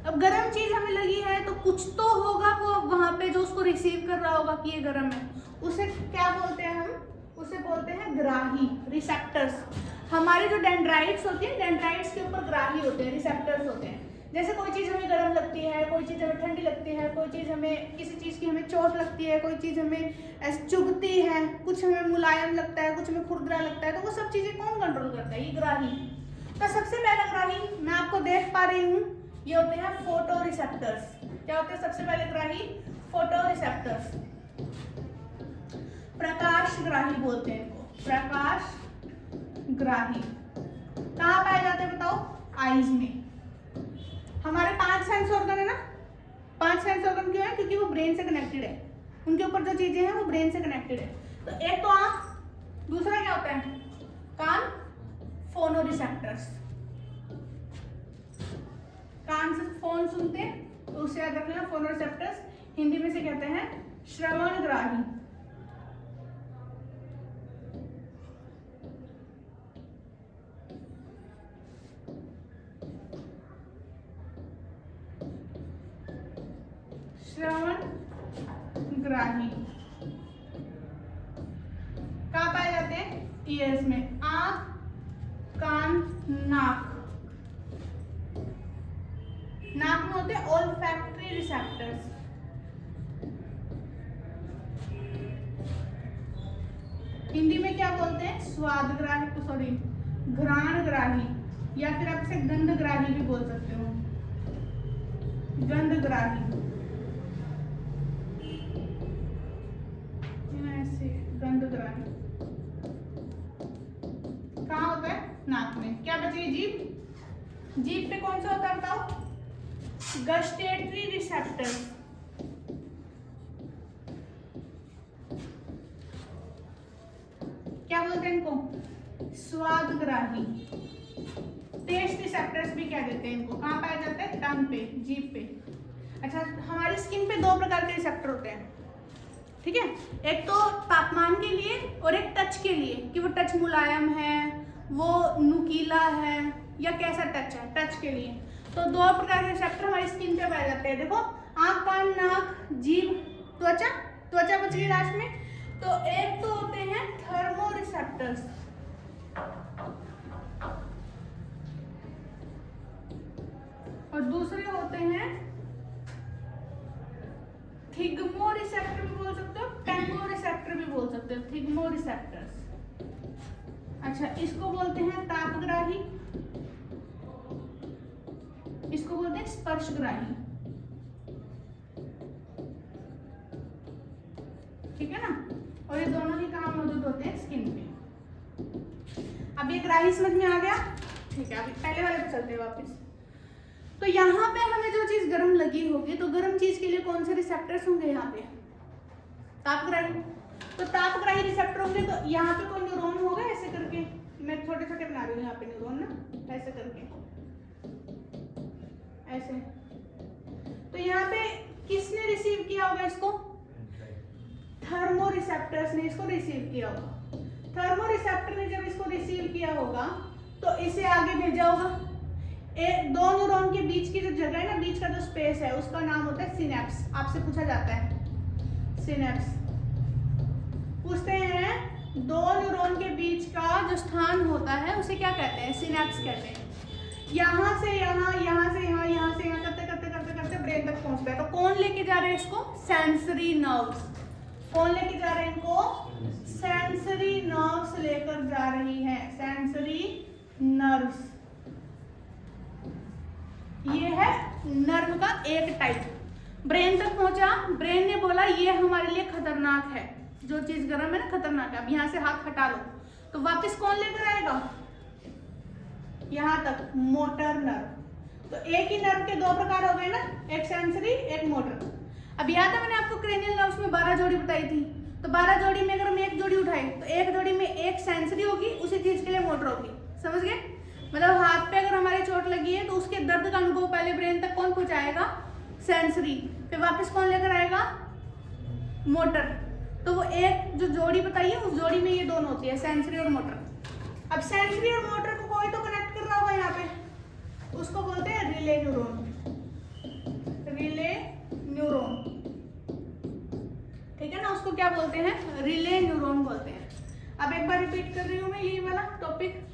अब गर्म चीज हमें लगी है तो कुछ तो होगा वो वहां पे जो उसको रिसीव कर रहा होगा कि ये गर्म है, उसे क्या बोलते हैं हम, उसे बोलते हैं ग्राही, रिसेप्टर्स। हमारे जो डेंड्राइट्स होती है, डेंड्राइट्स के ऊपर ग्राही होते हैं, रिसेप्टर्स होते हैं। जैसे कोई चीज़ हमें गर्म लगती है, कोई चीज़ हमें ठंडी लगती है, कोई चीज़ हमें किसी चीज़ की हमें चोट लगती है, कोई चीज़ हमें ऐसे चुभती है, कुछ हमें मुलायम लगता है, कुछ हमें खुरदरा लगता है, तो वो सब चीज़ें कौन कंट्रोल करता है, ये ग्राही। तो सबसे पहला ग्राही मैं आपको देख पा रही हूँ, ये होते हैं फोटो रिसेप्टर्स। क्या होते हैं सबसे पहले ग्राही, फोटो रिसेप्टर्स। प्रकाश ग्राही बोलते हैं इनको, प्रकाश ग्राही। कहाँ पाए जाते हैं बताओ, आईज में। हमारे 5 सेंस ऑर्गन है ना, 5 सेंस ऑर्गन क्यों है, क्योंकि वो ब्रेन से कनेक्टेड है, उनके ऊपर जो चीजें हैं वो ब्रेन से कनेक्टेड है। तो एक तो आंख, दूसरा क्या होता है, कान, फोनो रिसेप्टर्स। कान से फोन सुनते हैं तो उसे याद रखना, फोनो रिसेप्टर्स। हिंदी में से कहते हैं श्रवण ग्राही। श्रवण ग्राही कहाँ पाए जाते हैं, ईयर्स में, आंख, कान, नाक। नाक में होते हैं ओल्फैक्टरी रिसेप्टर्स। हिंदी में क्या बोलते हैं, स्वाद ग्राही, सॉरी घ्राण ग्राही, या फिर आप इसे गंध ग्राही भी बोल सकते हो, गंध ग्राही। गंधग्राही कहाँ होता है? नाक में। क्या बची? जीभ। जीभ पे कौन सा होता है बताओ? Gustatory receptor. क्या बोलते हैं इनको? स्वादग्राही। टेस्ट रिसेप्टर्स भी क्या देते हैं इनको? कहाँ पाया जाता है? टंग पे, जीभ पे। अच्छा, हमारी स्किन पे दो प्रकार के रिसेप्टर होते हैं, ठीक है? एक तो तापमान के लिए और एक टच के लिए, कि वो टच मुलायम है, वो नुकीला है या कैसा टच है, टच के लिए। तो दो प्रकार के रिसेप्टर हमारी स्किन पे पाए जाते हैं। देखो, आँख, कान, नाक, जीभ, त्वचा। त्वचा बच गई लास्ट में। तो एक तो होते हैं थर्मो रिसेप्टर्स, और दूसरे होते हैं थिग्मो रिसेप्टर भी बोल सकते हो, टेम्पो रिसेप्टर भी बोल सकते हो, थिग्मो रिसेप्टर्स। अच्छा, इसको बोलते हैं तापग्राही, इसको बोलते हैं स्पर्शग्राही, ठीक है ना? और ये दोनों ही कहाँ मौजूद होते हैं? स्किन पे। अब ये ग्राही समझ में आ गया, ठीक है? अभी पहले वाले पे चलते हैं वापस। तो यहाँ पे हमें जो चीज गर्म लगी होगी, तो गर्म चीज के लिए कौन से रिसेप्टर्स होंगे? यहाँ पे तापग्राही। तो तापग्राही रिसेप्टर होंगे, तो यहाँ पे कोई न्यूरॉन होगा ऐसे करके, मैं छोटे छोटे बना रही हूँ यहाँ पे न्यूरॉन ना, ऐसे करके, ऐसे। तो यहाँ पे किसने रिसीव किया होगा इसको? थर्मो रिसेप्टर्स ने इसको रिसीव किया होगा। थर्मो रिसेप्टर ने जब इसको रिसीव किया होगा तो इसे आगे भेजा होगा। दो न्यूरॉन के बीच की जो जगह है ना, बीच का जो स्पेस है, उसका नाम होता है सिनेप्स। आपसे पूछा जाता है सिनेप्स, पूछते हैं दो न्यूरॉन के बीच का जो स्थान होता है उसे क्या कहते हैं? सिनेप्स कहते हैं। यहाँ से यहाँ, यहाँ से यहाँ, यहाँ से यहाँ करते करते करते करते ब्रेन तक पहुँचता है। तो कौन लेके जा रहे हैं इसको? Sensory nerves. कौन लेके जा रहे हैं इनको? सेंसरी नर्व्स लेकर जा रही है, सेंसरी नर्व्स। ये है नर्व का एक टाइप। ब्रेन तक पहुंचा, ब्रेन ने बोला ये हमारे लिए खतरनाक है, जो चीज गर्म है ना, खतरनाक है, अब यहाँ से हाथ हटा लो। तो वापस कौन लेकर आएगा? यहाँ तक मोटर नर्व। तो एक ही नर्व के दो प्रकार हो गए ना, एक सेंसरी, एक मोटर। अब याद है मैंने आपको क्रेनियल नर्व्स में 12 जोड़ी बताई थी। तो 12 जोड़ी में अगर हम एक जोड़ी उठाए तो एक जोड़ी में एक सेंसरी होगी, उसी चीज के लिए मोटर होगी। समझ गए? मतलब हाथ पे अगर हमारे चोट लगी है तो उसके दर्द का अनुभव पहले ब्रेन तक कौन पहुंचाएगा? सेंसरी। फिर वापस कौन लेकर आएगा? मोटर। तो वो एक जो जोड़ी बताई है उस जोड़ी में ये दोनों होती है, सेंसरी और मोटर। अब सेंसरी और मोटर को कोई तो कनेक्ट कर रहा होगा यहाँ पे, उसको बोलते हैं रिले न्यूरॉन। रिले न्यूरॉन, ठीक है ना? उसको क्या बोलते हैं? रिले न्यूरॉन बोलते हैं। अब एक बार रिपीट कर रही हूँ मैं यही वाला टॉपिक।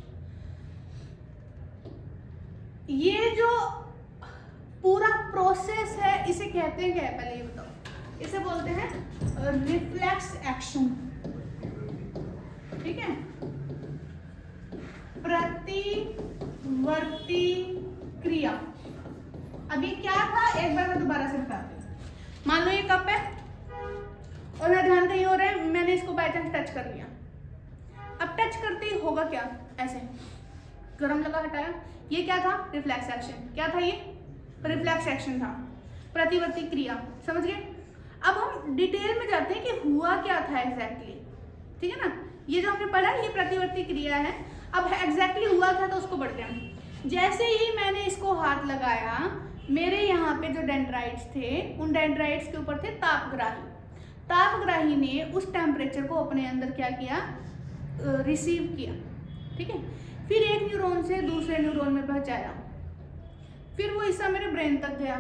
ये जो पूरा प्रोसेस है इसे कहते हैं क्या? पहले ये बताओ। इसे बोलते हैं रिफ्लेक्स एक्शन, ठीक है? प्रतिवर्ती क्रिया। अभी क्या था, एक बार मैं दोबारा से बताती हूँ। मान लो ये कप है और मेरा ध्यान कहीं और है, मैंने इसको बाय चांस टच कर लिया। अब टच करते ही होगा क्या? ऐसे गरम लगा, हटाया, ये क्या था? Reflex action. क्या था ये? रिफ्लेक्स एक्शन था, प्रतिवर्ती क्रिया। समझ गए? अब हम डिटेल में जाते हैं कि हुआ क्या था एग्जैक्टली, ठीक है ना? ये जो हमने पढ़ा ये प्रतिवर्ती क्रिया है। अब एग्जैक्टली हुआ था तो उसको बढ़ते हैं। जैसे ही मैंने इसको हाथ लगाया, मेरे यहाँ पे जो डेंड्राइट्स थे उन डेंड्राइट्स के ऊपर थे तापग्राही। तापग्राही ने उस टेम्परेचर को अपने अंदर क्या किया? रिसीव किया, ठीक है? फिर एक न्यूरॉन से दूसरे न्यूरॉन में पहुंचाया, फिर वो हिस्सा मेरे ब्रेन तक गया।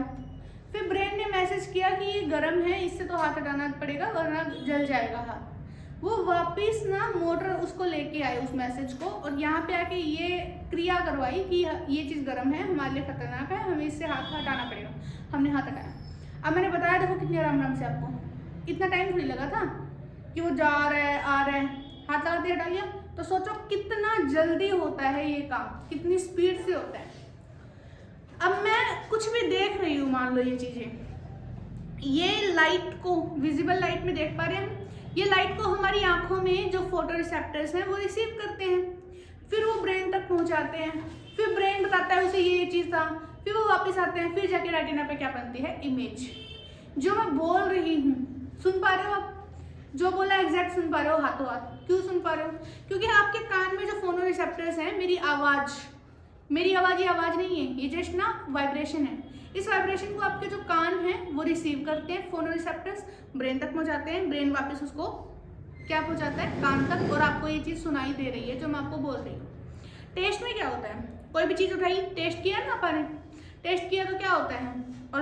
फिर ब्रेन ने मैसेज किया कि ये गर्म है, इससे तो हाथ हटाना पड़ेगा वरना जल जाएगा हाथ। वो वापिस ना मोटर उसको लेके आए उस मैसेज को, और यहाँ पे आके ये क्रिया करवाई कि ये चीज़ गर्म है, हमारे लिए खतरनाक है, हमें इससे हाथ हटाना पड़ेगा। हमने हाथ हटाया। अब मैंने बताया देखो कितनी आराम आराम से, आपको इतना टाइम थोड़ी लगा था कि वो जा रहा है आ रहा है, हाथ लगा दिया, हटा लिया। तो सोचो कितना जल्दी होता है ये काम, कितनी स्पीड से होता है। अब मैं कुछ भी देख रही हूँ, मान लो ये चीजें, ये लाइट को विजिबल लाइट में देख पा रहे हैं, ये लाइट को हमारी आंखों में जो फोटो रिसेप्टर्स हैं वो रिसीव करते हैं, फिर वो ब्रेन तक पहुंचाते हैं, फिर ब्रेन बताता है उसे ये चीज़ था, फिर वो वापस आते हैं, फिर जाके रेटिना पे क्या बनती है, इमेज। जो मैं बोल रही हूँ सुन पा रहे हो आप? जो बोला एग्जैक्ट सुन पा रहे हो हाथों हाथ? क्यों सुन पा रहे हो? क्योंकि आपके कान में जो फोनो रिसेप्टर्स हैं, मेरी आवाज़ ये आवाज़ नहीं है, ये जस्ट ना वाइब्रेशन है। इस वाइब्रेशन को आपके जो कान हैं वो रिसीव करते हैं, फोनो रिसेप्टर्स ब्रेन तक पहुँचाते हैं, ब्रेन वापस उसको क्या पहुँचाता है, कान तक, और आपको ये चीज़ सुनाई दे रही है जो मैं आपको बोल रही हूँ। टेस्ट में क्या होता है, कोई भी चीज़ उठाई, टेस्ट किया ना अपन ने, टेस्ट किया तो क्या होता है, और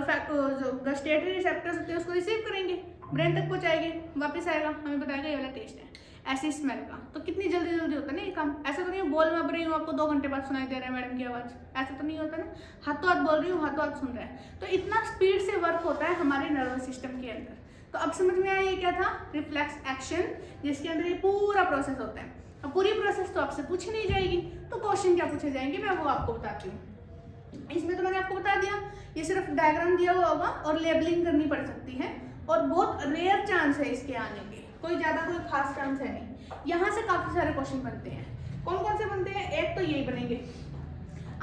जो गस्टेटरी रिसेप्टर्स होते हैं उसको रिसीव करेंगे, ब्रेन तक पहुँचाएंगे, वापस आएगा, हमें बताएगा ये वाला टेस्ट है। ऐसे स्मेल का तो कितनी जल्दी होता है ना ये काम। ऐसा तो नहीं बोल मैं रही हूँ आपको 2 घंटे बाद सुनाई दे रहा है मैडम की आवाज़, ऐसा तो नहीं होता ना, हाथों हाथ बोल रही हूँ, हाथों हाथ सुन रहा है। तो इतना स्पीड से वर्क होता है हमारे नर्वस सिस्टम के अंदर। तो अब समझ में आया ये क्या था, रिफ्लेक्स एक्शन, जिसके अंदर ये पूरा प्रोसेस होता है। अब पूरी प्रोसेस तो आपसे पूछी नहीं जाएगी, तो क्वेश्चन क्या पूछे जाएंगे मैं वो आपको बताती हूँ। इसमें तो मैंने आपको बता दिया, ये सिर्फ डायग्राम दिया हुआ होगा और लेबलिंग करनी पड़ सकती है, और बहुत रेयर चांस है इसके आने के, कोई ज़्यादा कोई खास चांस है नहीं। यहाँ से काफ़ी सारे क्वेश्चन बनते हैं। कौन कौन से बनते हैं? एक तो यही बनेंगे,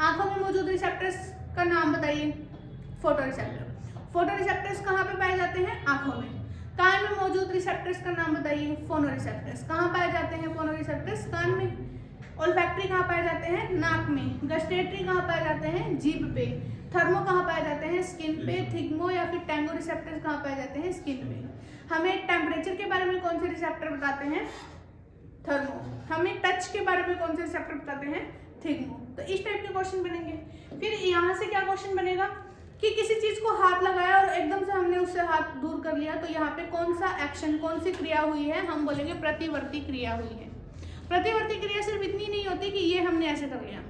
आंखों में मौजूद रिसेप्टर्स का नाम बताइए, फोटो रिसेप्टर। फोटो रिसेप्टर्स कहाँ पे पाए जाते हैं? आंखों में। कान में मौजूद रिसेप्टर्स का नाम बताइए, फोनो रिसेप्टर्स। कहाँ पाए जाते हैं फोनो रिसेप्टर्स? कान में। ओल्फैक्टरी कहाँ पाए जाते हैं? नाक में। गस्टेटरी कहाँ पाए जाते हैं? जीभ पे। थर्मो कहाँ पाए जाते हैं? स्किन पे। थिग्मो या फिर टैंगो रिसेप्टर्स कहाँ पाए जाते हैं? स्किन पे। हमें टेम्परेचर के बारे में कौन से रिसेप्टर बताते हैं? थर्मो। हमें टच के बारे में कौन से रिसेप्टर बताते हैं? थिग्मो। तो इस टाइप के क्वेश्चन बनेंगे। फिर यहाँ से क्या क्वेश्चन बनेगा कि किसी चीज को हाथ लगाया और एकदम से हमने उससे हाथ दूर कर लिया, तो यहाँ पे कौन सा एक्शन, कौन सी क्रिया हुई है? हम बोलेंगे प्रतिवर्ती क्रिया हुई है। प्रतिवर्ती क्रिया सिर्फ इतनी नहीं होती कि ये हमने ऐसे कर लिया,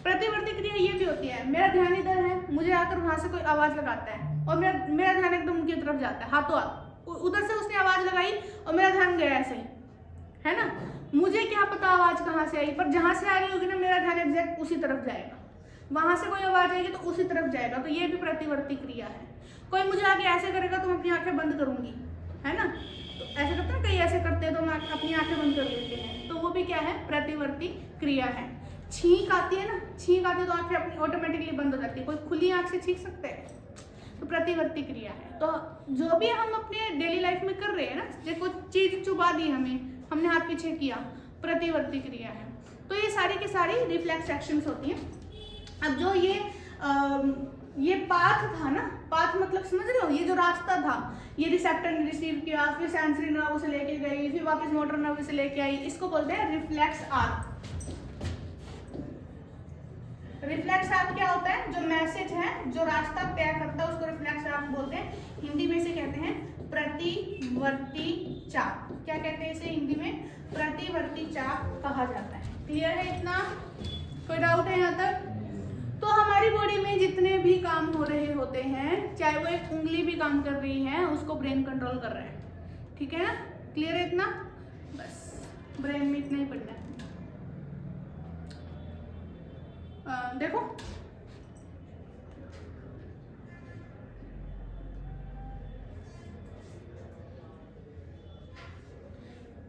प्रतिवर्ती क्रिया ये भी होती है, मेरा ध्यान इधर है, मुझे आकर वहां से कोई आवाज लगाता है और मेरा ध्यान एकदम उनकी तरफ जाता है, हाथों हाथ उधर से उसने आवाज लगाई और मेरा ध्यान गया ऐसे ही, है ना। मुझे क्या पता आवाज कहाँ से आई, पर जहां से आ रही होगी ना मेरा ध्यान एग्जैक्ट उसी तरफ जाएगा। वहां से कोई आवाज आएगी तो उसी तरफ जाएगा, तो ये भी प्रतिवर्ती क्रिया है। कोई मुझे आगे ऐसे करेगा तो मैं अपनी आंखें बंद करूंगी, है ना, तो ऐसे करते हैं, कई ऐसे करते हैं तो मैं अपनी आंखें बंद कर लेते हैं, तो वो भी क्या है? प्रतिवर्ती क्रिया है। छींक आती है ना, छींक आती है तो आंखें अपनी ऑटोमेटिकली बंद हो जाती है, कोई खुली आंख से छींक सकते हैं, तो प्रतिवर्ती क्रिया है। तो जो भी हम अपने डेली लाइफ में कर रहे हैं ना, जैसे कोई चीज चुबा दी हमें, हमने हाथ पीछे किया, प्रतिवर्ती क्रिया है। तो ये सारी की सारी रिफ्लेक्स एक्शंस होती हैं। अब जो ये पाथ था ना, पाथ मतलब समझ रहे हो, ये जो रास्ता था, ये रिसेप्टर ने रिसीव किया, फिर सेंसरी नर्व से लेके गई, फिर वापस मोटर नर्व से लेके आई, इसको बोलते हैं रिफ्लेक्स आर्क। रिफ्लेक्स आर्क क्या होता है? जो मैसेज है, जो रास्ता तय करता है, उसको रिफ्लेक्स आर्क बोलते हैं। हिंदी में इसे कहते हैं प्रतिवर्ती चाप। क्या कहते हैं इसे हिंदी में? प्रतिवर्ती चाप कहा जाता है। क्लियर है इतना? कोई डाउट है यहाँ तक? तो हमारी बॉडी में जितने भी काम हो रहे होते हैं, चाहे वो एक उंगली भी काम कर रही है, उसको ब्रेन कंट्रोल कर रहा है। ठीक है ना? क्लियर है इतना? बस ब्रेन में इतना ही पढ़ना है। देखो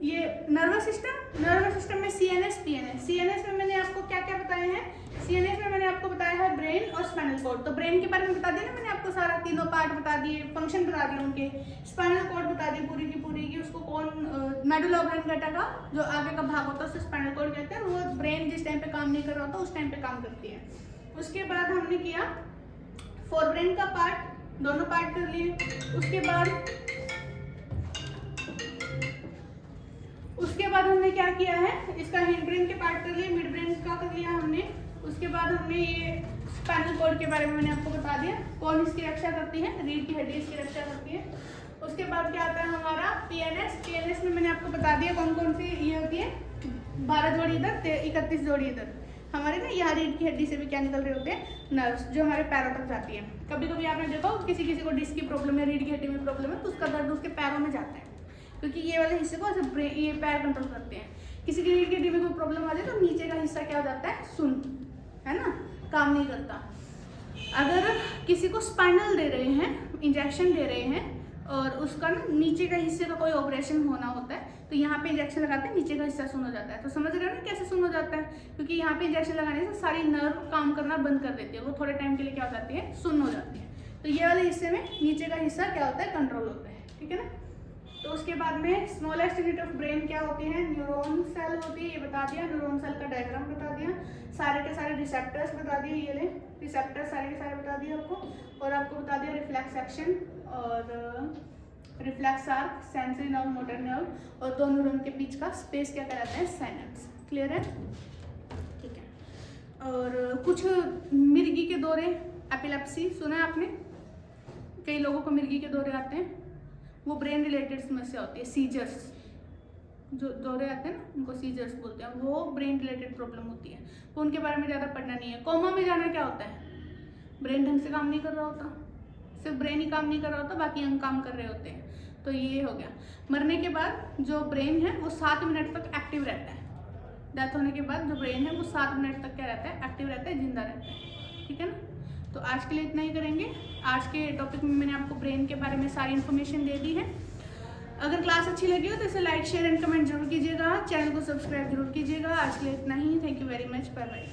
ये नर्वस सिस्टम में सीएनएस, पीएनएस। सीएनएस में मैंने आपको क्या क्या बताए हैं? सीएनएस में मैंने आपको बताया है ब्रेन और स्पाइनल कॉर्ड। तो ब्रेन के बारे में बता दिया ना मैंने आपको, सारा तीनों पार्ट बता दिए, फंक्शन बता दिए उनके। स्पाइनल कॉर्ड बता दी पूरी की उसको कौन, मेडुला ऑब्लांगेटा का जो आगे का भाग होता है उसे स्पाइनल कॉर्ड कहते हैं। वो ब्रेन जिस टाइम पे काम नहीं कर रहा होता उस टाइम पे काम करती है। उसके बाद हमने किया फोर ब्रेन का पार्ट, दोनों पार्ट कर लिए। उसके बाद हमने क्या किया है, इसका हिंड ब्रेन के पार्ट कर लिए, मिड ब्रेन का कर लिया हमने। उसके बाद हमने ये स्पाइनल कॉर्ड के बारे में मैंने आपको बता दिया, कौन इसकी रक्षा करती है, रीढ़ की हड्डी इसकी रक्षा करती है। उसके बाद क्या आता है हमारा पीएनएस। पीएनएस में मैंने आपको बता दिया कौन कौन सी ये होती है, 12 जोड़ी इधर, 31 जोड़ी इधर। हमारे ना यहाँ रीढ़ की हड्डी से भी क्या निकल रहे होते हैं, नर्व्स, जो हमारे पैरों तक जाती है। कभी कभी आपने देखा किसी को डिस्क की प्रॉब्लम है, रीढ़ की हड्डी में प्रॉब्लम है, तो उसका दर्द उसके पैरों में जाता है, क्योंकि ये वाले हिस्से को ऐसे ये पैर कंट्रोल करते हैं। किसी की रीढ़ की हड्डी में कोई प्रॉब्लम आ जाए तो नीचे का हिस्सा क्या हो जाता है, सुन, है ना, काम नहीं करता। अगर किसी को स्पाइनल दे रहे हैं, इंजेक्शन दे रहे हैं और उसका ना नीचे का हिस्से का कोई ऑपरेशन होना होता है, तो यहाँ पे इंजेक्शन लगाते हैं, नीचे का हिस्सा सुन हो जाता है। तो समझ रहे हो ना कैसे सुन हो जाता है, क्योंकि यहाँ पे इंजेक्शन लगाने से सारी नर्व काम करना बंद कर देती है, वो थोड़े टाइम के लिए क्या हो जाती है, सुन हो जाती है। तो ये वाले हिस्से में नीचे का हिस्सा क्या होता है, कंट्रोल होता है, ठीक है ना। तो उसके बाद में स्मॉलेस्ट यूनिट ऑफ ब्रेन क्या होती है, न्यूरॉन सेल होती है, ये बता दिया। न्यूरॉन सेल का डायग्राम बता दिया, सारे के सारे रिसेप्टर्स बता दिए, ये ले रिसेप्टर सारे के सारे बता दिए आपको, और आपको बता दिया रिफ्लेक्स एक्शन और reflex arc, sensory nerve, motor nerve, और दो न्यूरॉन के बीच का स्पेस क्या कहलाता है, साइनेप्स। क्लियर है, ठीक है। और कुछ मिर्गी के दौरे, एपिलेप्सी सुना है आपने, कई लोगों को मिर्गी के दौरे आते हैं, वो ब्रेन रिलेटेड समस्या होती है। सीजर्स जो दौरे आते हैं ना, उनको सीजर्स बोलते हैं, वो ब्रेन रिलेटेड प्रॉब्लम होती है, तो उनके बारे में ज़्यादा पढ़ना नहीं है। कोमा में जाना क्या होता है, ब्रेन ढंग से काम नहीं कर रहा होता, सिर्फ ब्रेन ही काम नहीं कर रहा होता, बाकी अंग काम कर रहे होते हैं, तो ये हो गया। मरने के बाद जो ब्रेन है वो 7 मिनट तक एक्टिव रहता है, डेथ होने के बाद जो ब्रेन है वो 7 मिनट तक क्या रहता है, एक्टिव रहता है, जिंदा रहता है, ठीक है ना। तो आज के लिए इतना ही करेंगे। आज के टॉपिक में मैंने आपको ब्रेन के बारे में सारी इन्फॉर्मेशन दे दी है। अगर क्लास अच्छी लगी हो तो इसे लाइक शेयर एंड कमेंट जरूर कीजिएगा, चैनल को सब्सक्राइब जरूर कीजिएगा। आज के लिए इतना ही, thank you very much, bye bye.